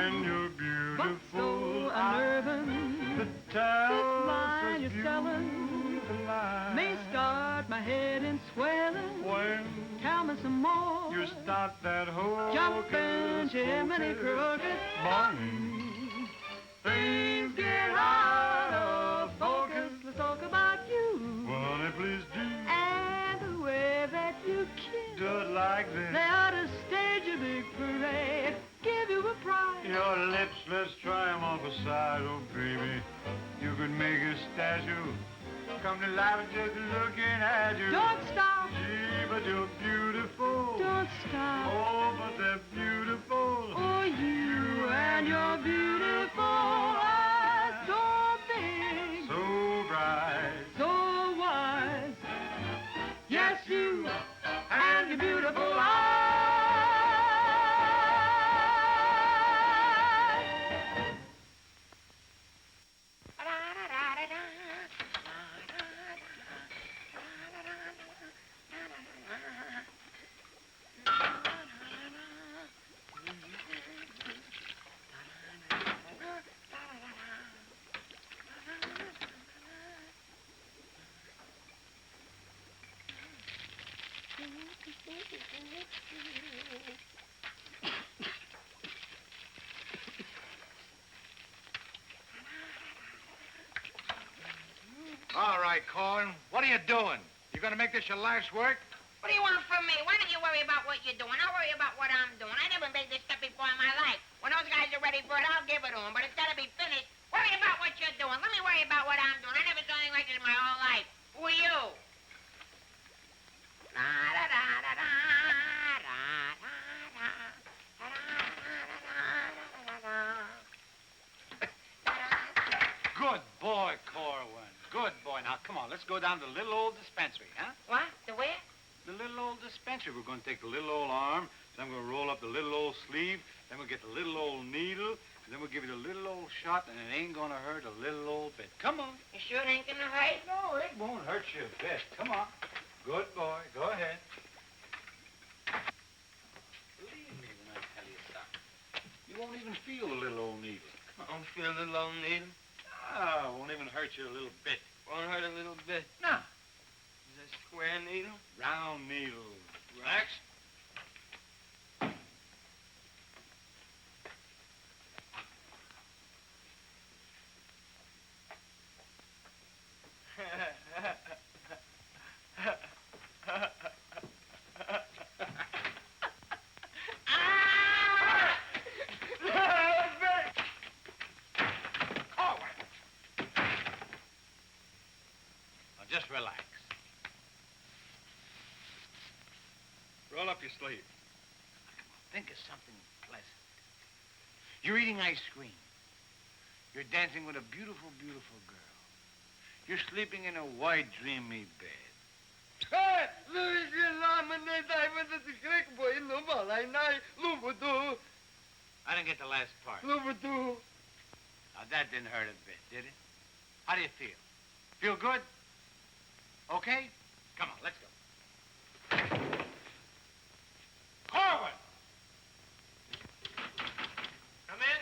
And you're beautiful. But so unnerving. The towel line you're selling may start my head in swelling. When Tell me some more. you start that whole Jumping Jiminy Crooked. Bonnie, Things get out of focus. Let's talk about you. well, honey, please do. And the way that you kiss. Do it like this. They ought to stage a big parade. Give you a prize. Your lips, let's try 'em off a side, oh baby. You could make a statue. Come to life just looking at you. Don't stop. Gee, but you're beautiful. Don't stop. Oh, but they're beautiful. Oh, you and your beautiful eyes. So big. So bright. So wise. Yes, you and your beautiful eyes. All right, Korwin, what are you doing? You gonna make this your life's work? What do you want from me? Why don't you worry about what you're doing? I'll worry about what I'm doing. I never made this stuff before in my life. When those guys are ready for it, I'll give it to them, but it's got to be finished. Worry about what you're doing. Let me worry about what I'm doing. I never saw anything like this in my whole life. Who are you? Good boy, Korwin. Good boy. Now, come on, let's go down to the little old dispensary, huh? What? The where? The little old dispensary. We're going to take the little old arm, then we're going to roll up the little old sleeve, then we'll get the little old needle, and then we'll give you the little old shot, and it ain't going to hurt a little old bit. Come on. You sure it ain't gonna hurt? No, it won't hurt you a bit. Come on. Good boy. Go ahead. Believe me when I tell you something. You won't even feel the little old needle. I don't feel a little old needle. Ah, it won't even hurt you a little bit. Won't hurt a little bit. No. Is that square needle? Round needle. Relax. Just relax. Roll up your sleeve. Think of something pleasant. You're eating ice cream. You're dancing with a beautiful, beautiful girl. You're sleeping in a white, dreamy bed. I didn't get the last part. Now, that didn't hurt a bit, did it? How do you feel? Feel good? Okay? Come on, let's go. Korwin! Come in.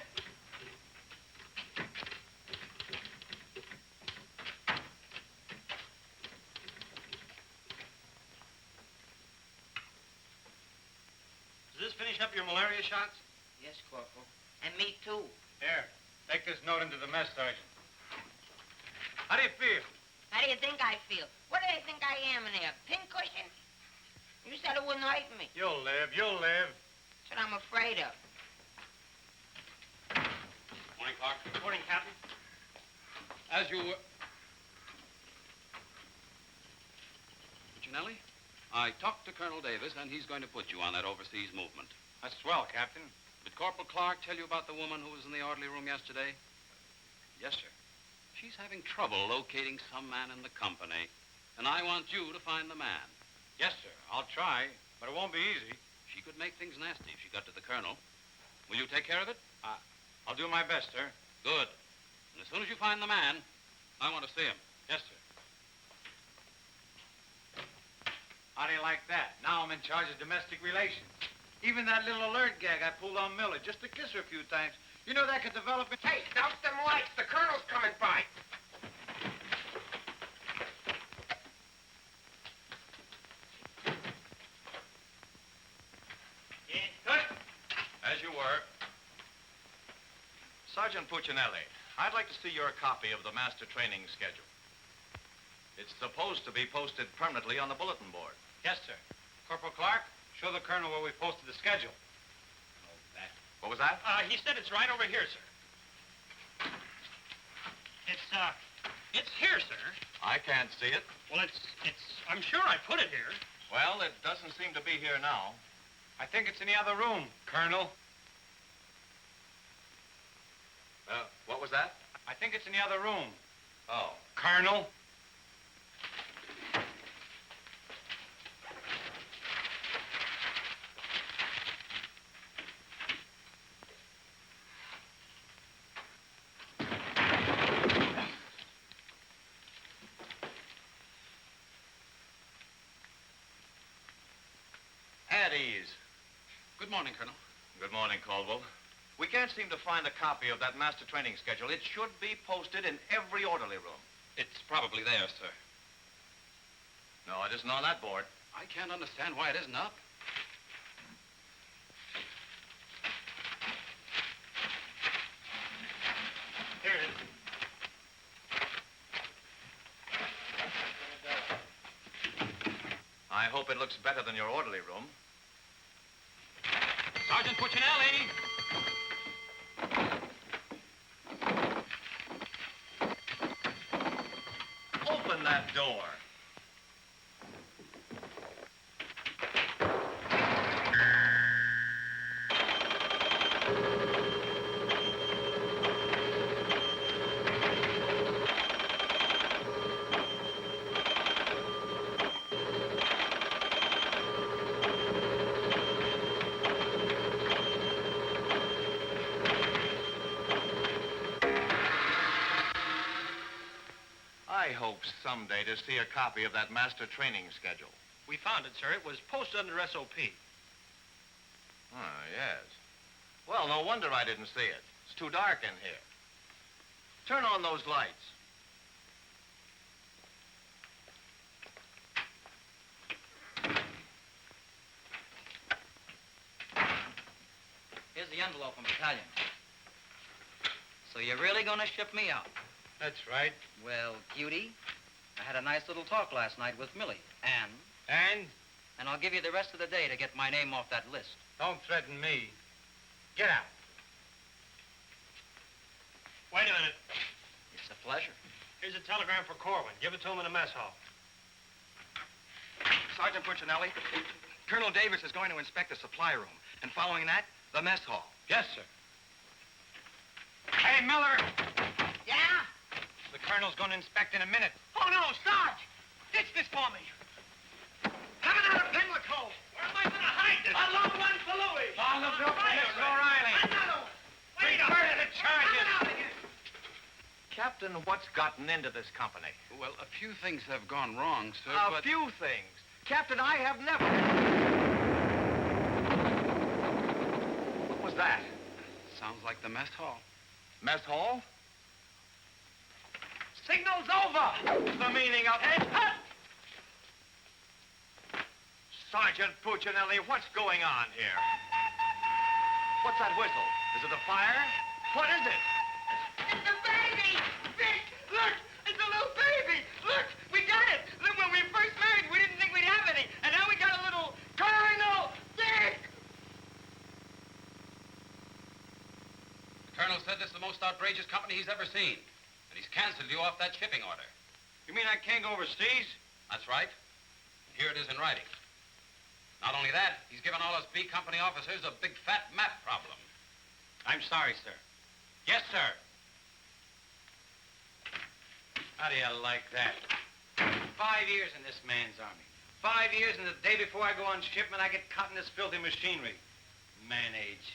Does this finish up your malaria shots? Yes, Corporal. And me, too. Here, take this note into the mess sergeant. How do you feel? How do you think I feel? What do you think I am in there? Pincushion? You said it wouldn't hurt me. You'll live, you'll live. That's what I'm afraid of. Morning, Clark. Morning, Captain. As you were... Puccinelli, I talked to Colonel Davis, and he's going to put you on that overseas movement. That's swell, Captain. Did Corporal Clark tell you about the woman who was in the orderly room yesterday? Yes, sir. She's having trouble locating some man in the company, and I want you to find the man. Yes, sir. I'll try, but it won't be easy. She could make things nasty if she got to the colonel. Will you take care of it? I'll do my best, sir. Good. And as soon as you find the man, I want to see him. Yes, sir. How do you like that? Now I'm in charge of domestic relations. Even that little alert gag I pulled on Miller just to kiss her a few times, You know that could develop... Hey, douse them lights. The colonel's coming by. As you were. Sergeant Puccinelli, I'd like to see your copy of the master training schedule. It's supposed to be posted permanently on the bulletin board. Yes, sir. Corporal Clark, show the colonel where we posted the schedule. Oh, that. What was that? He said it's right over here, sir. It's here, sir. I can't see it. Well, I'm sure I put it here. Well, it doesn't seem to be here now. I think it's in the other room, Colonel. What was that? I think it's in the other room. Oh. Colonel. At ease. Good morning, Colonel. Good morning, Caldwell. We can't seem to find a copy of that master training schedule. It should be posted in every orderly room. It's probably there, sir. No, it isn't on that board. I can't understand why it isn't up. Here it is. I hope it looks better than your orderly room. Sergeant Puccinelli! Open that door. I hope someday to see a copy of that master training schedule. We found it, sir. It was posted under SOP. Ah, yes. Well, no wonder I didn't see it. It's too dark in here. Turn on those lights. Here's the envelope from battalion. So you're really going to ship me out? That's right. Well, cutie, I had a nice little talk last night with Millie. And? And I'll give you the rest of the day to get my name off that list. Don't threaten me. Get out. Wait a minute. It's a pleasure. Here's a telegram for Korwin. Give it to him in the mess hall. Sergeant Puccinelli, Colonel Davis is going to inspect the supply room, and following that, the mess hall. Yes, sir. Hey, Miller! Yeah? The colonel's going to inspect in a minute. Oh, no, Sarge! Ditch this for me. Coming out of Pimlico. Where am I going to hide this? A long one for Louis. Oh, look, Mr. O'Reilly. Another one. Wait a Reverse minute. the charges. Coming out again. Captain, what's gotten into this company? Well, a few things have gone wrong, sir, A few things. Captain, I have never... What was that? Sounds like the mess hall. Mess hall? Signal's over. The meaning of it. Sergeant Puccinelli, what's going on here? What's that whistle? Is it a fire? What is it? It's a baby. Vic, look. It's a little baby. Look, we got it. Look, when we first married, we didn't think we'd have any. And now we got a little Colonel Vic. The colonel said this is the most outrageous company he's ever seen. And he's canceled you off that shipping order. You mean I can't go overseas? That's right. Here it is in writing. Not only that, he's given all us B Company officers a big fat map problem. I'm sorry, sir. Yes, sir. How do you like that? 5 years in this man's army. 5 years, and the day before I go on shipment, I get caught in this filthy machinery. Man age.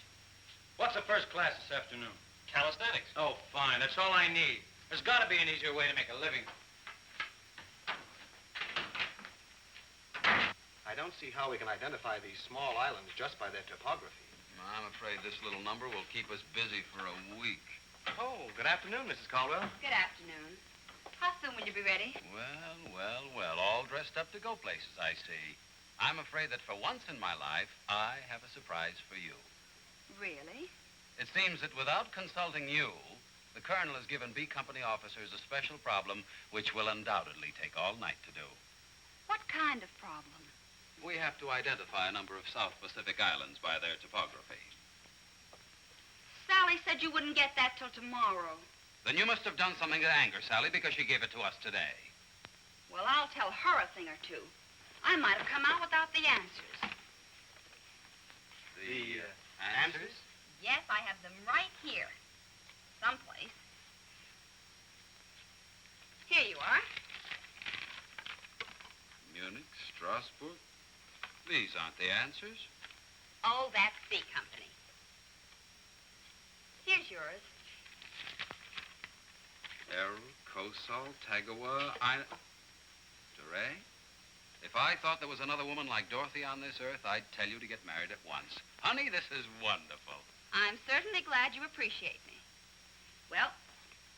What's the first class this afternoon? Calisthenics. Oh, fine. That's all I need. There's got to be an easier way to make a living. I don't see how we can identify these small islands just by their topography. I'm afraid this little number will keep us busy for a week. Oh, good afternoon, Mrs. Caldwell. Good afternoon. How soon will you be ready? Well, all dressed up to go places, I see. I'm afraid that for once in my life, I have a surprise for you. Really? It seems that without consulting you, the Colonel has given B Company officers a special problem which will undoubtedly take all night to do. What kind of problem? We have to identify a number of South Pacific islands by their topography. Sally said you wouldn't get that till tomorrow. Then you must have done something to anger Sally because she gave it to us today. Well, I'll tell her a thing or two. I might have come out without the answers. The answers? Yes, I have them right here. Someplace. Here you are. Munich, Strasbourg. These aren't the answers. Oh, that's C Company. Here's yours. Errol, Kosal, Tagawa, DeRay? If I thought there was another woman like Dorothy on this earth, I'd tell you to get married at once. Honey, this is wonderful. I'm certainly glad you appreciate me. Well,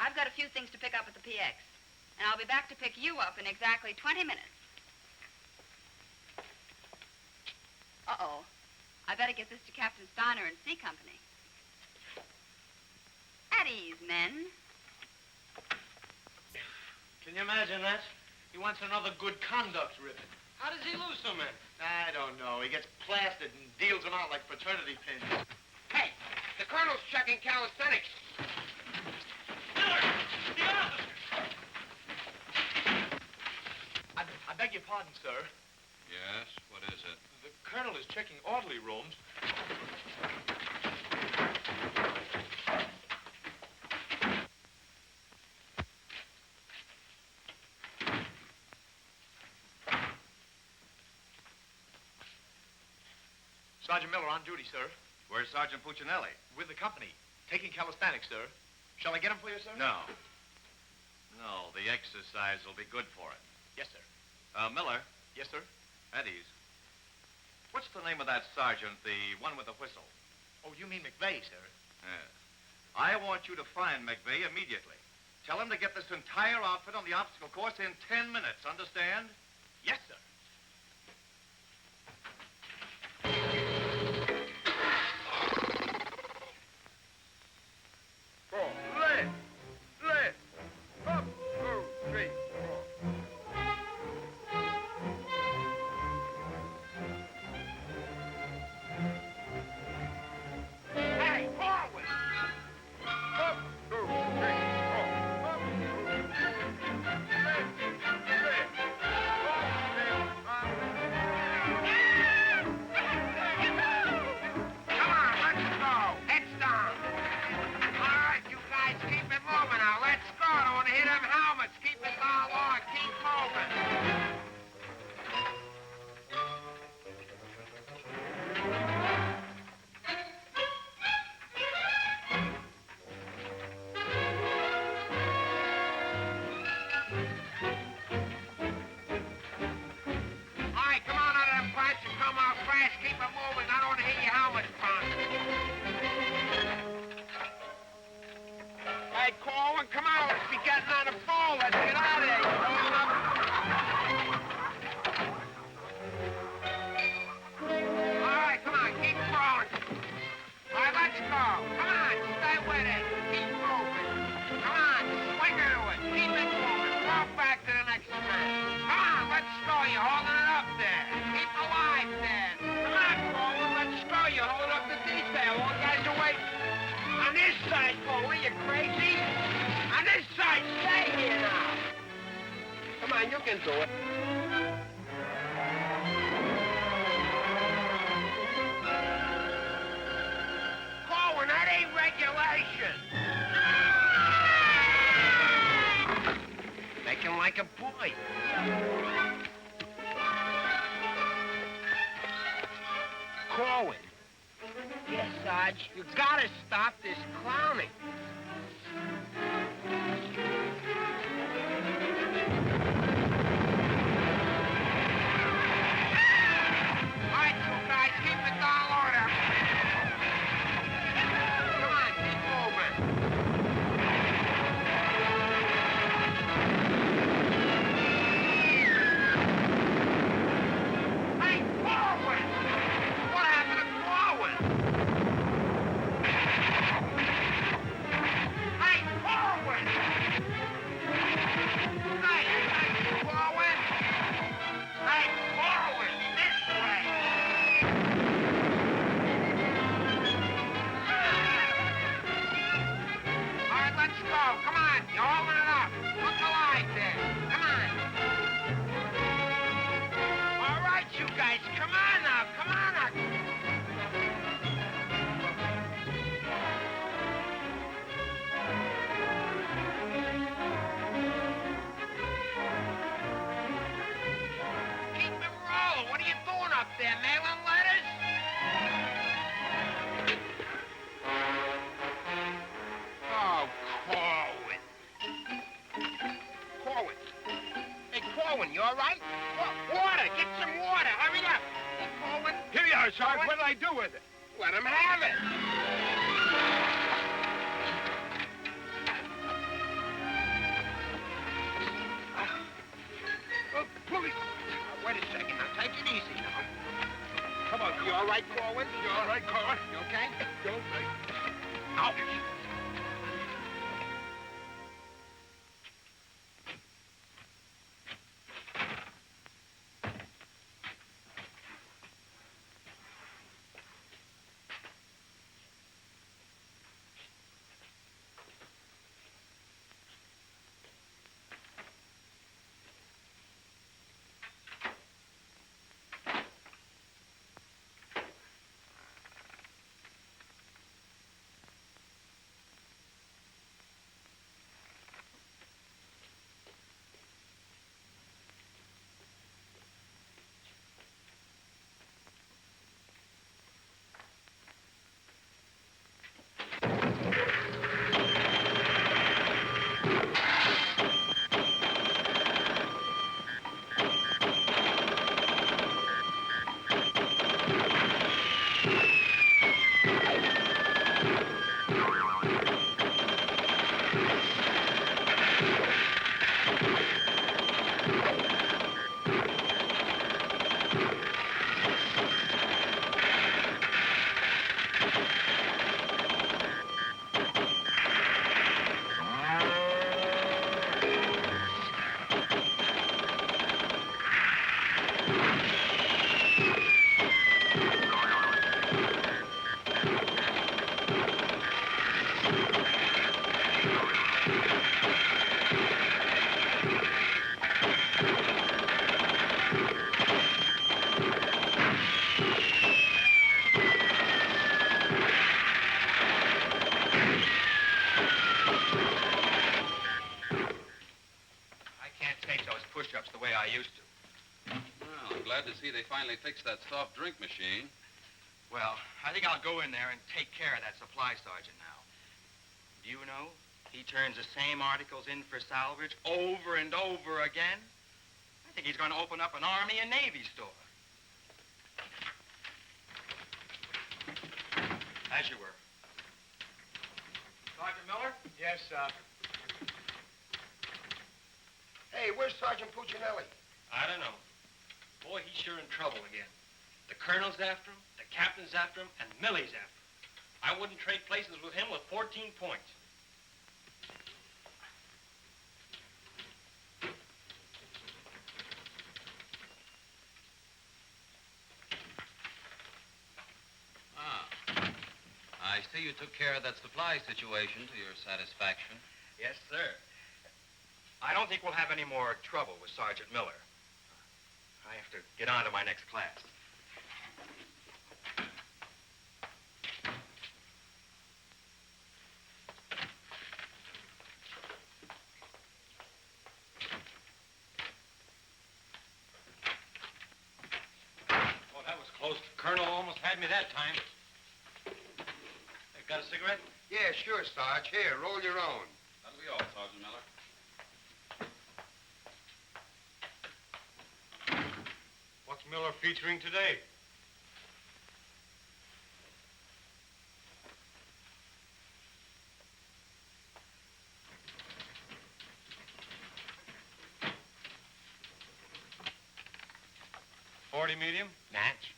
I've got a few things to pick up at the PX, and I'll be back to pick you up in exactly 20 minutes. Uh-oh. I better get this to Captain Steiner and C Company. At ease, men. Can you imagine that? He wants another good conduct ribbon. How does he lose so many? I don't know. He gets plastered and deals them out like fraternity pins. Hey, the Colonel's checking calisthenics. Miller! The officer! I beg your pardon, sir. Yes? What is it? The Colonel is checking orderly rooms. Sergeant Miller on duty, sir. Where's Sergeant Puccinelli? With the company. Taking calisthenics, sir. Shall I get him for you, sir? No. No, the exercise will be good for it. Yes, sir. Miller. Yes, sir. At ease. What's the name of that sergeant, the one with the whistle? Oh, you mean McVey, sir? Yes. I want you to find McVey immediately. Tell him to get this entire outfit on the obstacle course in 10 minutes, understand? Yes, sir. Left. Up, 2, 3, 4. Hey, Korwin! Up, 2, 3, 4. Up, 2, 3, left. Come on, let's go. Heads down. All right, you guys, keep it moving now. Let's go. Don't want to hit them helmets. Keep it all on. Keep moving. All right, come on out of them pipes and come out fast. Keep it moving. I don't want to hit your helmets, Punk. Hey, Korwin, come on. Let's be getting on the phone. Let's get out of here. Hold up. All right, come on. Keep rolling. All right, let's go. Come on. Stay with it. Keep moving. Come on. Swing into it. Keep it moving. Walk back to the next turn. Come on. Let's go. You're holding it up there. Keep alive there. Come on, Korwin. Let's go. You're holding up the detail. All guys are waiting. On this side, Korwin, you crazy? On this side, stay here now. Come on, you can do it. Korwin, that ain't regulation. Make him like a boy. Korwin. Yes, Sarge. You gotta stop this clowning. All right, you guys, keep it down order. on. You're holding it up. Look alive there. Come on. All right, you guys. Come on now. Come on now. Keep it rolling. What are you doing up there, mailing letters? Oh, Korwin. Korwin. Hey, Korwin, you all right? Water. Get some water. Hurry up. Hey, Korwin. Here you are, Sarge. What did I do with it? Let him have it. Oh, police. Wait a second. Now, take it easy now. Come on. You all right, Korwin? You all right, Korwin? You okay? You all right? Ouch. push-ups the way I used to. Well, I'm glad to see they finally fixed that soft drink machine. Well, I think I'll go in there and take care of that supply sergeant now. Do you know, he turns the same articles in for salvage over and over again. I think he's going to open up an Army and Navy store. As you were. Sergeant Miller? Yes, sir. Hey, where's Sergeant Puccinelli? I don't know. Boy, he's sure in trouble again. The colonel's after him, the captain's after him, and Millie's after him. I wouldn't trade places with him with 14 points. I see you took care of that supply situation to your satisfaction. Yes, sir. I don't think we'll have any more trouble with Sergeant Miller. I have to get on to my next class. Oh, that was close. The colonel almost had me that time. Hey, got a cigarette? Yeah, sure, Sarge. Here, roll your own. That'll be all, Sergeant Miller. What's Miller featuring today? .40 medium? Match?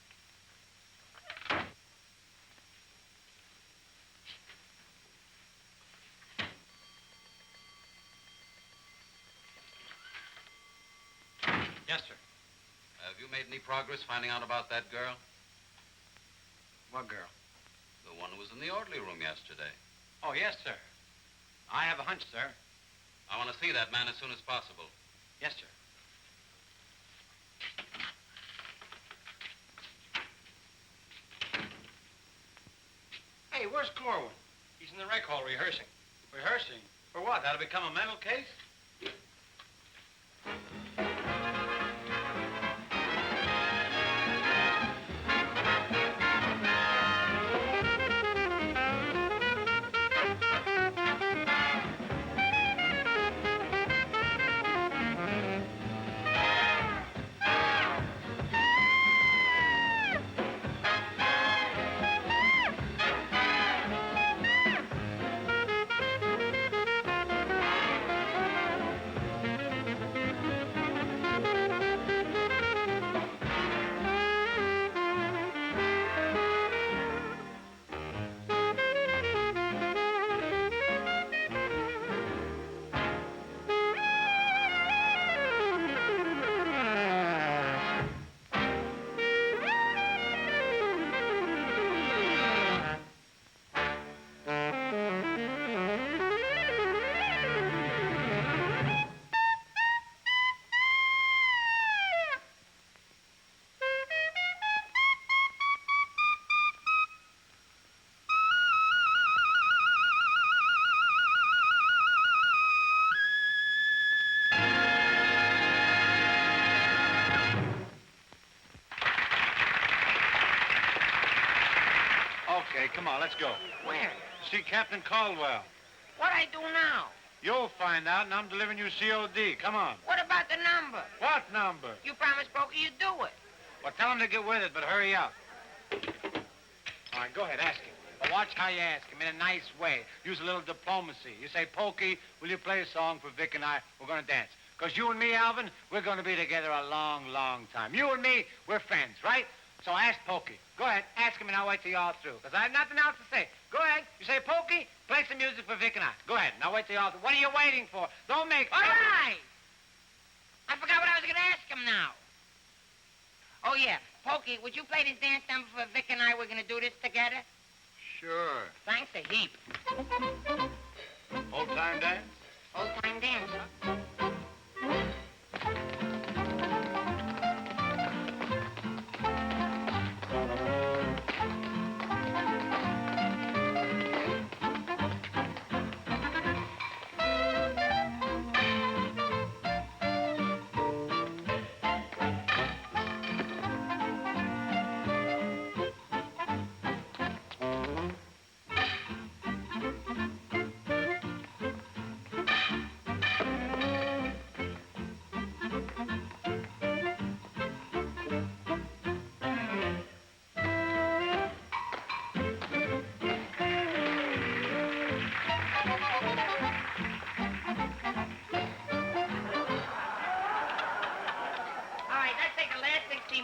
Yes, sir. Have you made any progress finding out about that girl? What girl? The one who was in the orderly room yesterday. Oh, yes, sir. I have a hunch, sir. I want to see that man as soon as possible. Yes, sir. Hey, where's Korwin? He's in the rec hall rehearsing. Rehearsing? For what? That'll become a mental case? Okay, come on, let's go. Where? See Captain Caldwell. What I do now? You'll find out, and I'm delivering you COD. Come on. What about the number? What number? You promised Pokey you'd do it. Well, tell him to get with it, but hurry up. All right, go ahead, ask him. But watch how you ask him, in a nice way. Use a little diplomacy. You say, Pokey, will you play a song for Vic and I? We're going to dance. Because you and me, Alvin, we're going to be together a long, long time. You and me, we're friends, right? So ask Pokey. Go ahead, ask him, and I'll wait till you're all through. Because I have nothing else to say. Go ahead. You say, Pokey, play some music for Vic and I. Go ahead, and I'll wait till you're all through. What are you waiting for? Don't make... All right. I forgot what I was going to ask him now. Oh, yeah. Pokey, would you play this dance number for Vic and I? We're going to do this together. Sure. Thanks a heap. Old-time dance? Old-time dance, huh?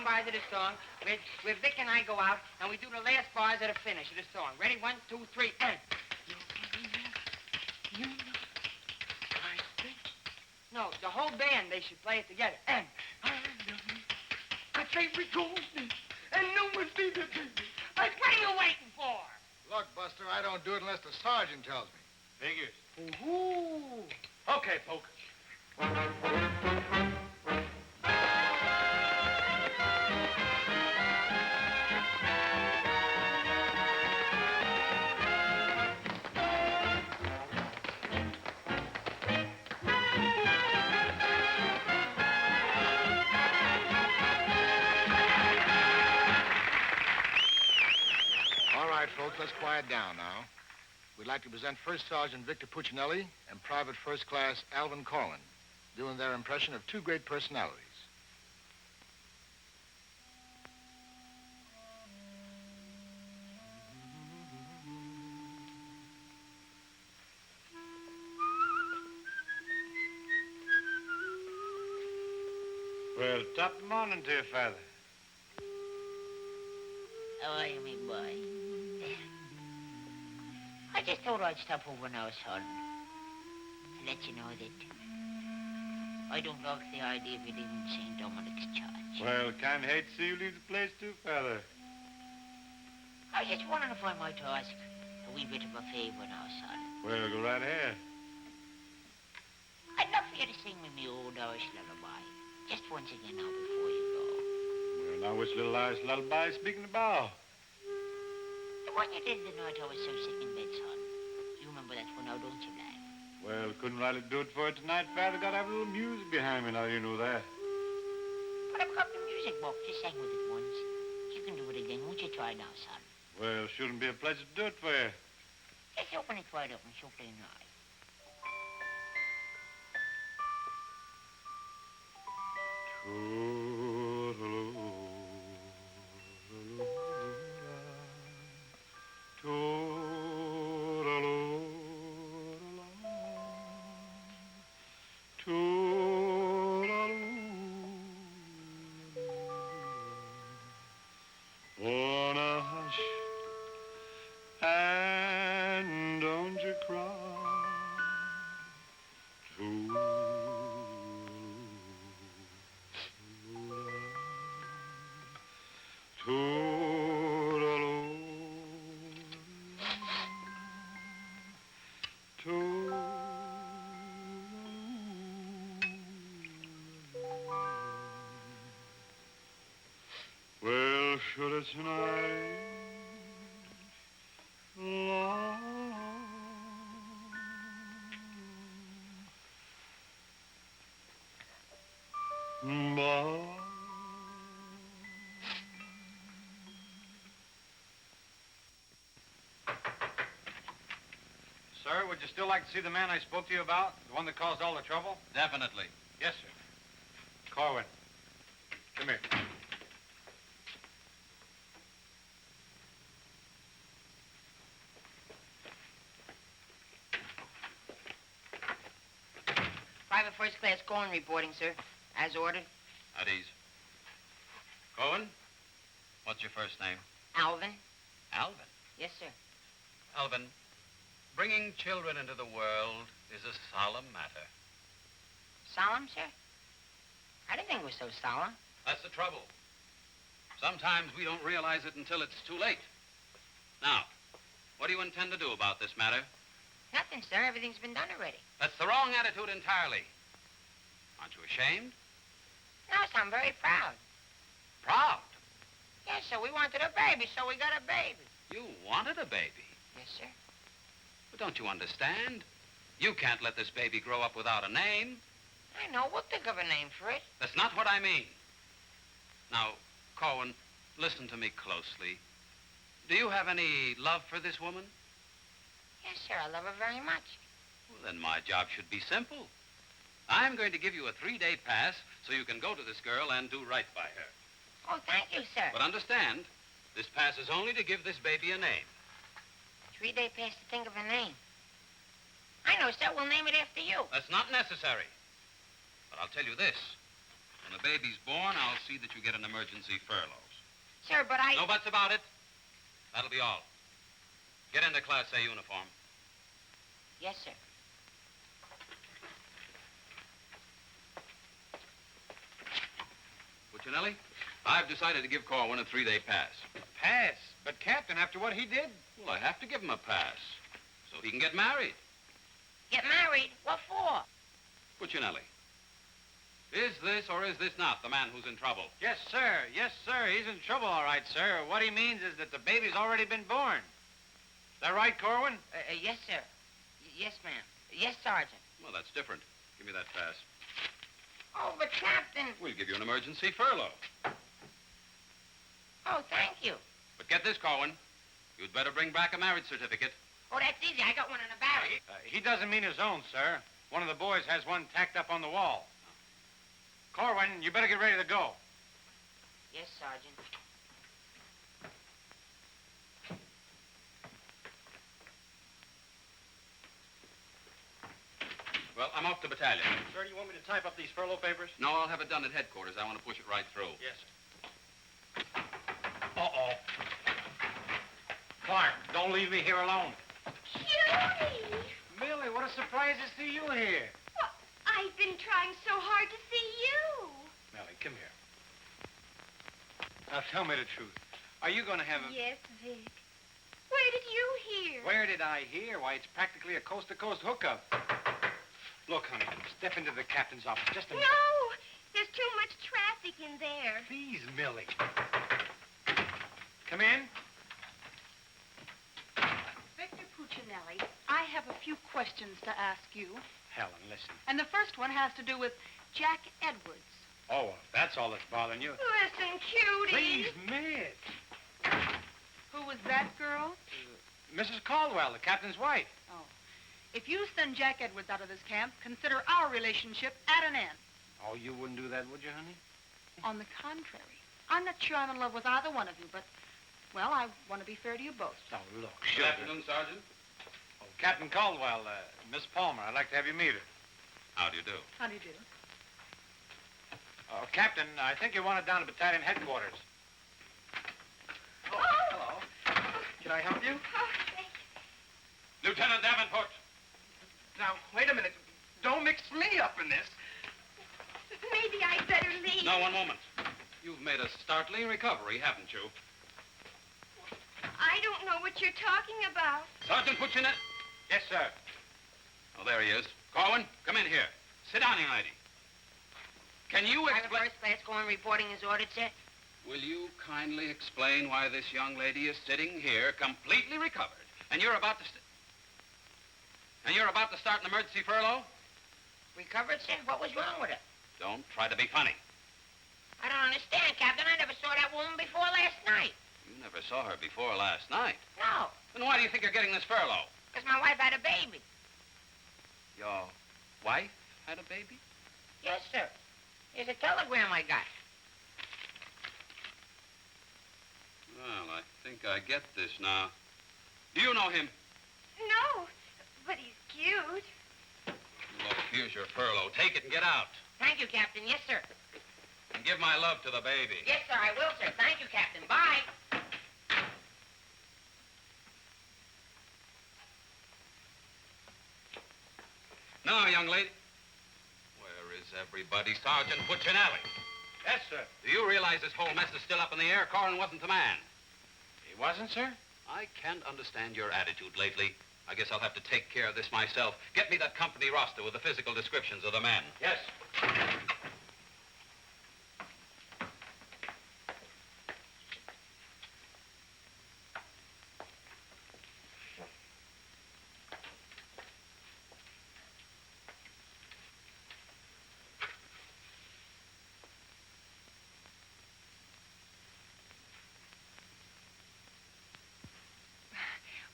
Bars of the song, where Vic and I go out, and we do the last bars of the finish of the song. Ready? 1, 2, 3, and... No, the whole band, they should play it together. And... I say we go, and no one see the baby. What are you waiting for? Look, Buster, I don't do it unless the sergeant tells me. Figures. Ooh. Okay, Poke. Folks, let's quiet down now. We'd like to present First Sergeant Victor Puccinelli and Private First Class Alvin Korwin, doing their impression of two great personalities. Well, top of the morning to you, Father. How are you, me boy? I just thought I'd stop over now, son, and let you know that I don't like the idea of you leaving St. Dominic's Church. Well, can't hate to see you leave the place too, Father. I was just wondering if I might ask a wee bit of a favor now, son. Well, go right ahead. Irish lullaby. Just once again now before you go. Well, now, which little Irish lullaby speaking about? The one you did the night I was so sick in bed, son. You remember that one now, don't you, lad? Well, couldn't rightly do it for you tonight, Father. Got to have a little music behind me now, you know that. But I've got the music box. You sang with it once. You can do it again. Won't you try now, son? Well, shouldn't be a pleasure to do it for you. Just open it right up and so plain nice. Wanna hush and don't you cry. Well, should it tonight? Sir, would you still like to see the man I spoke to you about? The one that caused all the trouble? Definitely. Yes, sir. Korwin. Come here. Private First Class Korwin reporting, sir. As ordered. At ease. Korwin, what's your first name? Alvin. Alvin. Yes, sir. Alvin, bringing children into the world is a solemn matter. Solemn, sir? I didn't think it was so solemn. That's the trouble. Sometimes we don't realize it until it's too late. Now, what do you intend to do about this matter? Nothing, sir. Everything's been done already. That's the wrong attitude entirely. Aren't you ashamed? No, sir, I'm very proud. Proud? Yes, sir. We wanted a baby, so we got a baby. You wanted a baby. Yes, sir. But don't you understand? You can't let this baby grow up without a name. I know. We'll think of a name for it. That's not what I mean. Now, Korwin, listen to me closely. Do you have any love for this woman? Yes, sir. I love her very much. Well, then my job should be simple. I'm going to give you a 3-day pass so you can go to this girl and do right by her. Oh, thank you, sir. But understand, this pass is only to give this baby a name. 3-day pass to think of a name. I know, sir. We'll name it after you. That's not necessary. But I'll tell you this. When the baby's born, I'll see that you get an emergency furlough. Sir, but I... No buts about it. That'll be all. Get into Class A uniform. Yes, sir. Puccinelli, I've decided to give Korwin a 3-day pass. Pass? But, Captain, after what he did? Well, I have to give him a pass so he can get married. Get married? What for? Puccinelli, is this or is this not the man who's in trouble? Yes, sir. Yes, sir. He's in trouble, all right, sir. What he means is that the baby's already been born. Is that right, Korwin? Yes, sir. Yes, ma'am. Yes, Sergeant. Well, that's different. Give me that pass. Oh, but Captain... We'll give you an emergency furlough. Oh, thank you. But get this, Korwin. You'd better bring back a marriage certificate. Oh, that's easy. I got one in the barrel. He doesn't mean his own, sir. One of the boys has one tacked up on the wall. Korwin, you better get ready to go. Yes, Sergeant. Well, I'm off to battalion. Sir, do you want me to type up these furlough papers? No, I'll have it done at headquarters. I want to push it right through. Yes, sir. Uh-oh. Clark, don't leave me here alone. Judy! Millie, what a surprise to see you here. Well, I've been trying so hard to see you. Millie, come here. Now, tell me the truth. Are you going to have a... Yes, Vic. Where did you hear? Where did I hear? Why, it's practically a coast-to-coast hookup. Look, honey, step into the captain's office just a minute. No! There's too much traffic in there. Please, Millie. Come in. Victor Puccinelli, I have a few questions to ask you. Helen, listen. And the first one has to do with Jack Edwards. Oh, that's all that's bothering you. Listen, cutie. Please, miss. Who was that girl? Mrs. Caldwell, the captain's wife. Oh. If you send Jack Edwards out of this camp, consider our relationship at an end. Oh, you wouldn't do that, would you, honey? On the contrary. I'm not sure I'm in love with either one of you, but, well, I want to be fair to you both. Oh, look, Good sugar. afternoon, Sergeant. Oh, Captain Caldwell, Miss Palmer, I'd like to have you meet her. How do you do? How do you do? Oh, Captain, I think you want it down to battalion headquarters. Oh, hello. Can I help you? Lieutenant Davenport. Now, wait a minute. Don't mix me up in this. Maybe I'd better leave. No, one moment. You've made a startling recovery, haven't you? I don't know what you're talking about. Sergeant Puccinelli. Yes, sir. Oh, there he is. Korwin, come in here. Sit down, young lady. Can you Private explain... First Class Korwin reporting is ordered, sir. Will you kindly explain why this young lady is sitting here completely recovered, and you're about to... start an emergency furlough? Recovered, sir? What was wrong with her? Don't try to be funny. I don't understand, Captain. I never saw that woman before last night. You never saw her before last night. No, Then why do you think you're getting this furlough? because my wife had a baby. Your wife had a baby? Yes, sir. Here's a telegram I got. Well, I think I get this now. Do you know him? No, but he's cute. Look, here's your furlough. Take it and get out. Thank you, Captain. Yes, sir. And give my love to the baby. Yes, sir, I will, sir. Thank you, Captain. Bye. Now, young lady. Where is everybody? Sergeant Puccinelli. Yes, sir. Do you realize this whole mess is still up in the air? Korwin wasn't the man. He wasn't, sir? I can't understand your attitude lately. I guess I'll have to take care of this myself. Get me that company roster with the physical descriptions of the men. Yes.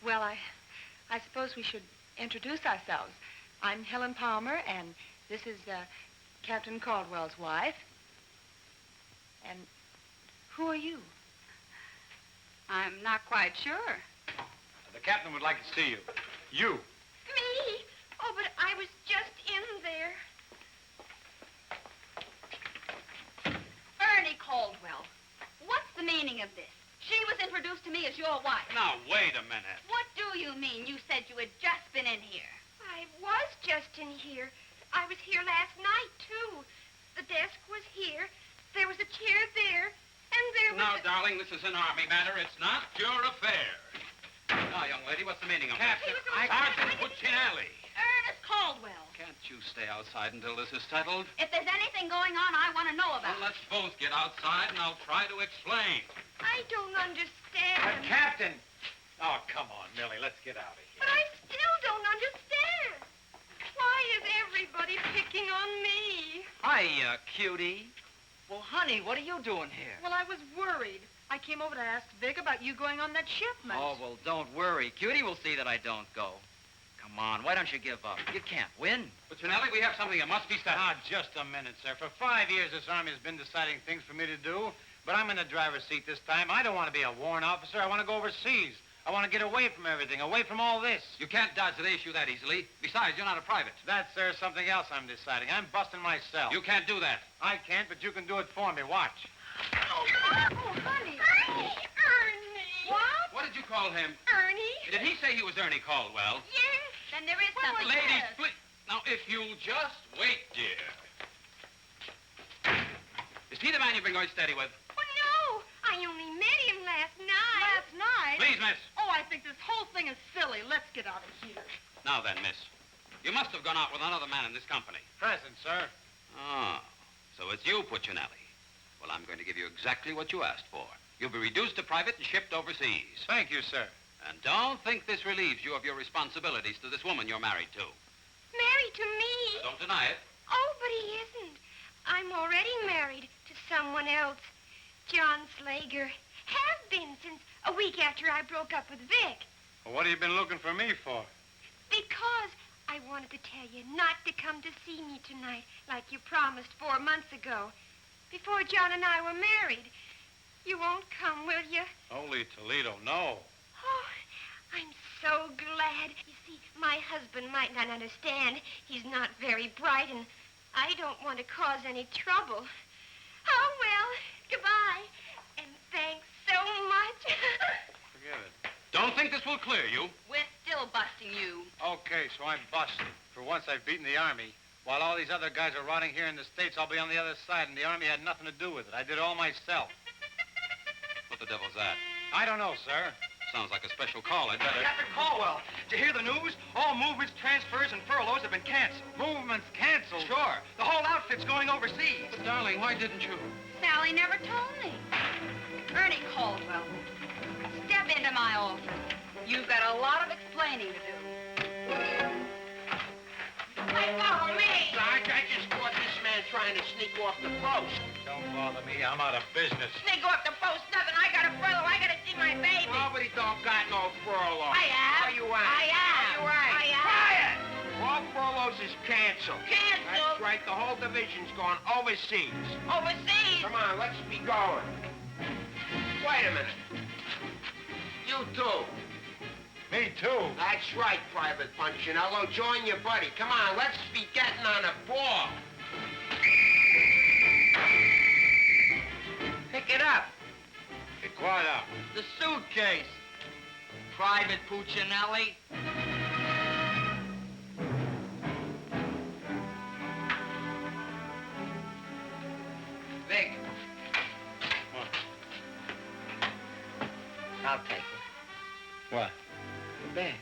Well, I suppose we should introduce ourselves. I'm Helen Palmer, and this is Captain Caldwell's wife. And who are you? I'm not quite sure. The captain would like to see you. You. Me? Oh, but I was just in there. Ernie Caldwell. What's the meaning of this? She was introduced to me as your wife. Now, wait a minute. What do you mean? You said you had just been in here. I was just in here. I was here last night, too. The desk was here. There was a chair there. And there was... Now, darling, this is an army matter. It's not your affair. Now, young lady, what's the meaning of Captain, this? Sergeant Puccinelli. Ernest Caldwell. Can't you stay outside until this is settled? If there's anything going on, I want to know about Well, let's both get outside, and I'll try to explain. I don't understand. Captain! Oh, come on, Millie. Let's get out of here. But I still don't understand. Why is everybody picking on me? Hiya, cutie. Well, honey, what are you doing here? Well, I was worried. I came over to ask Vic about you going on that shipment. Oh, well, don't worry. Cutie will see that I don't go. Come on, why don't you give up? You can't win. Puccinelli, we have something that must be settled. Ah, just a minute, sir. For 5 years, this army has been deciding things for me to do, but I'm in the driver's seat this time. I don't want to be a warrant officer. I want to go overseas. I want to get away from everything, away from all this. You can't dodge the issue that easily. Besides, you're not a private. That's, sir, something else I'm deciding. I'm busting myself. You can't do that. I can't, but you can do it for me. Watch. Oh, honey. Ernie. What? What did you call him? Ernie? Did he say he was Ernie Caldwell? Yes. Then there is something. Ladies, please. Now, if you'll just wait, dear. Is he the man you've been going steady with? Well, no. I only met him last night. Last night? Please, miss. Oh, I think this whole thing is silly. Let's get out of here. Now then, miss. You must have gone out with another man in this company. Present, sir. Oh, so it's you, Puccinelli. Well, I'm going to give you exactly what you asked for. You'll be reduced to private and shipped overseas. Thank you, sir. And don't think this relieves you of your responsibilities to this woman you're married to. Married to me? Don't deny it. Oh, but he isn't. I'm already married to someone else. John Slager. Have been since a week after I broke up with Vic. Well, what have you been looking for me for? Because I wanted to tell you not to come to see me tonight like you promised 4 months ago. Before John and I were married. You won't come, will you? Holy Toledo, no. Oh, I'm so glad. You see, my husband might not understand. He's not very bright, and I don't want to cause any trouble. Oh, well, goodbye. And thanks so much. Forget it. Don't think this will clear you. We're still busting you. Okay, so I'm busted. For once, I've beaten the Army. While all these other guys are rotting here in the States, I'll be on the other side, and the Army had nothing to do with it. I did it all myself. What the devil's that? I don't know, sir. Sounds like a special call. I'd better... Captain Caldwell, did you hear the news? All movements, transfers, and furloughs have been canceled. Movements canceled? Sure. The whole outfit's going overseas. But, darling, why didn't you? Sally never told me. Ernie Caldwell, step into my office. You've got a lot of explaining to do. Hey, follow me! Sarge, I just caught this man trying to sneak off the post. Don't bother me. I'm out of business. Sneak off the post, nothing. I got a furlough. I got to see my baby. Nobody don't got no furlough. I have. Oh, you ain't. I am. Oh, you ain't. I am. Quiet! All furloughs is canceled. Canceled? That's right. The whole division's gone overseas. Overseas? Come on, let's be going. Wait a minute. You too. Me too. That's right, Private Punchinello. Join your buddy. Come on, let's be getting on a ball. Pick it up. Hey, quiet up. The suitcase. Private Puccinelli. Vic. What? I'll take it. What? The bag.